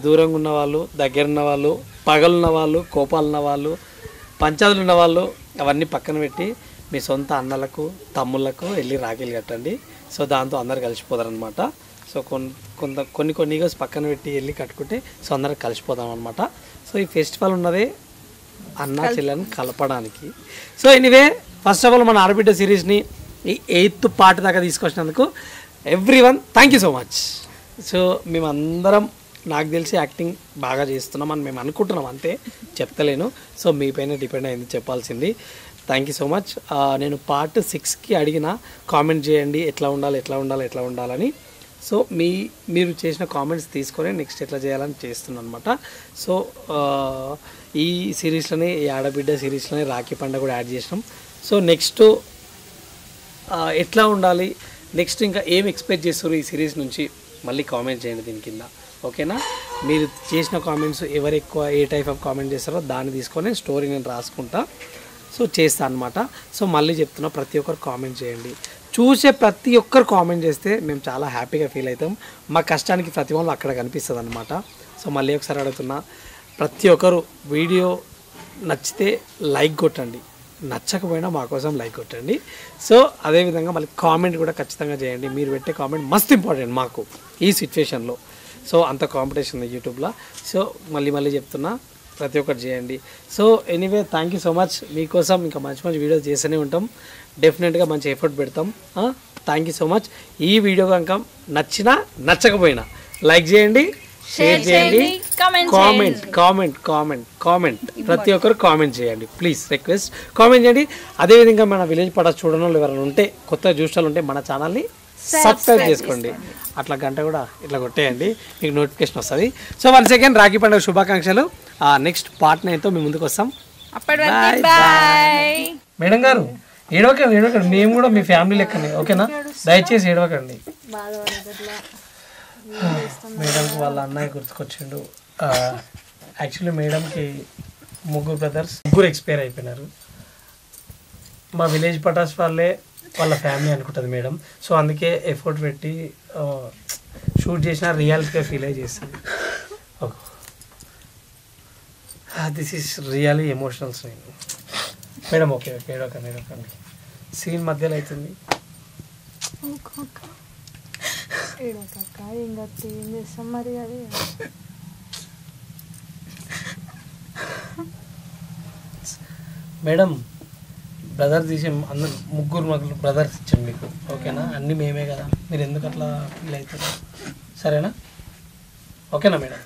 దూరంగా ఉన్న వాళ్ళు, దగ్గర ఉన్న వాళ్ళు, పగలున్న వాళ్ళు, కోపాలున్న వాళ్ళు, పంచాదులు ఉన్న వాళ్ళు అవన్నీ పక్కన పెట్టి మీ సొంత అన్నలకు తమ్ముళ్ళకు వెళ్ళి రాఖీలు కట్టండి. సో దాంతో అందరు కలిసిపోతారనమాట. సో కొన్ని ఈగోస్ పక్కన పెట్టి వెళ్ళి కట్టుకుంటే సో అందరూ కలిసిపోతాం అనమాట. సో ఈ ఫెస్టివల్ ఉన్నదే అన్న చెల్లెని కలపడానికి. So anyway, first of all మన ఆడబిడ్డ సిరీస్ని ఈ 8th పార్ట్ దాకా తీసుకొచ్చినందుకు everyone thank you so much. So మేమందరం నాకు తెలిసి యాక్టింగ్ బాగా చేస్తున్నామని మేము అనుకుంటున్నాం, అంతే, చెప్తలేను. సో మీ పైన డిపెండ్ అయింది చెప్పాల్సింది. Thank you so much. నేను పార్ట్ 6కి అడిగిన కామెంట్ చేయండి ఎట్లా ఉండాలని. సో మీరు చేసిన కామెంట్స్ తీసుకొని నెక్స్ట్ ఎట్లా చేయాలని చేస్తున్నాను అనమాట. సో ఈ సిరీస్లోనే, ఈ ఆడబిడ్డ సిరీస్లోనే రాఖీ పండుగ కూడా యాడ్ చేసినాం. సో నెక్స్ట్ ఎట్లా ఉండాలి, నెక్స్ట్ ఇంకా ఏం ఎక్స్పెక్ట్ చేస్తారు ఈ సిరీస్ నుంచి మళ్ళీ కామెంట్ చేయండి దీని కింద, ఓకేనా? మీరు చేసిన కామెంట్స్ ఎవరు ఎక్కువ ఏ టైప్ ఆఫ్ కామెంట్ చేస్తారో దాన్ని తీసుకొని స్టోరీ నేను రాసుకుంటా. సో చేస్తాను అనమాట. సో మళ్ళీ చెప్తున్నా, ప్రతి ఒక్కరు కామెంట్ చేయండి. చూసే ప్రతి ఒక్కరు కామెంట్ చేస్తే మేము చాలా హ్యాపీగా ఫీల్ అవుతాం. మా కష్టానికి ప్రతిఫలం అక్కడ కనిపిస్తుంది అనమాట. సో మళ్ళీ ఒకసారి అడుగుతున్నా, ప్రతి ఒక్కరు వీడియో నచ్చితే లైక్ కొట్టండి, నచ్చకపోయినా మా కోసం లైక్ కొట్టండి. సో అదేవిధంగా మళ్ళీ కామెంట్ కూడా ఖచ్చితంగా చేయండి. మీరు పెట్టే కామెంట్ మస్తు ఇంపార్టెంట్ మాకు ఈ సిచ్యువేషన్లో. సో అంత కాంపిటీషన్ ఉంది యూట్యూబ్లో. సో మళ్ళీ చెప్తున్నా, ప్రతి ఒక్కటి చేయండి. So anyway thank you so much. మీకోసం ఇంకా మంచి వీడియోస్ చేస్తూనే ఉంటాం, డెఫినెట్గా మంచి ఎఫర్ట్ పెడతాం. Thank you so much. ఈ వీడియో కనుక నచ్చకపోయినా లైక్ చేయండి, షేర్ చేయండి, కామెంట్ ప్రతి ఒక్కరు కామెంట్ చేయండి ప్లీజ్, రిక్వెస్ట్ కామెంట్ చేయండి. అదేవిధంగా మన విలేజ్ పటాస్ చూడడం వాళ్ళు ఎవరైనా ఉంటే, కొత్త చూసిన ఉంటే మన ఛానల్ని సబ్స్క్రైబ్ చేసుకోండి. అట్లా గంట కూడా ఇట్లా కొట్టేయండి, మీకు నోటిఫికేషన్ వస్తుంది. సో వన్స్ అగైన్ రాఖీ పండుగ శుభాకాంక్షలు. నెక్స్ట్ పార్ట్ 9తో మీ ముందుకు వస్తాం. అప్పటి వరకు బాయ్. మేడం గారు ఏడవకండి, మేము కూడా మీ ఫ్యామిలీ లెక్కనే, ఓకేనా? దయచేసి ఏడవకండి. మేడంకి వాళ్ళ అన్నయ్య గుర్తుకొచ్చిండు. యాక్చువల్లీ మేడంకి ముగ్గురు బ్రదర్స్, ముగ్గురు ఎక్స్పైర్ అయిపోయినారు. మా విలేజ్ పటాస్ వాళ్ళ ఫ్యామిలీ అనుకుంటుంది మేడం. సో అందుకే ఎఫర్ట్ పెట్టి షూట్ చేసిన రియాలిటీగా ఫీల్ అయ్యి చేస్తుంది. This is really emotional scene madam. Okay ఏడవకండి. సీన్ మధ్యలో అవుతుంది. మేడం బ్రదర్ తీసి అందరు ముగ్గురు బ్రదర్స్ ఇచ్చాం మీకు, ఓకేనా? అన్నీ మేమే కదా, మీరు ఎందుకు అట్లా ఫీల్ అవుతారు? సరేనా? ఓకేనా మేడం?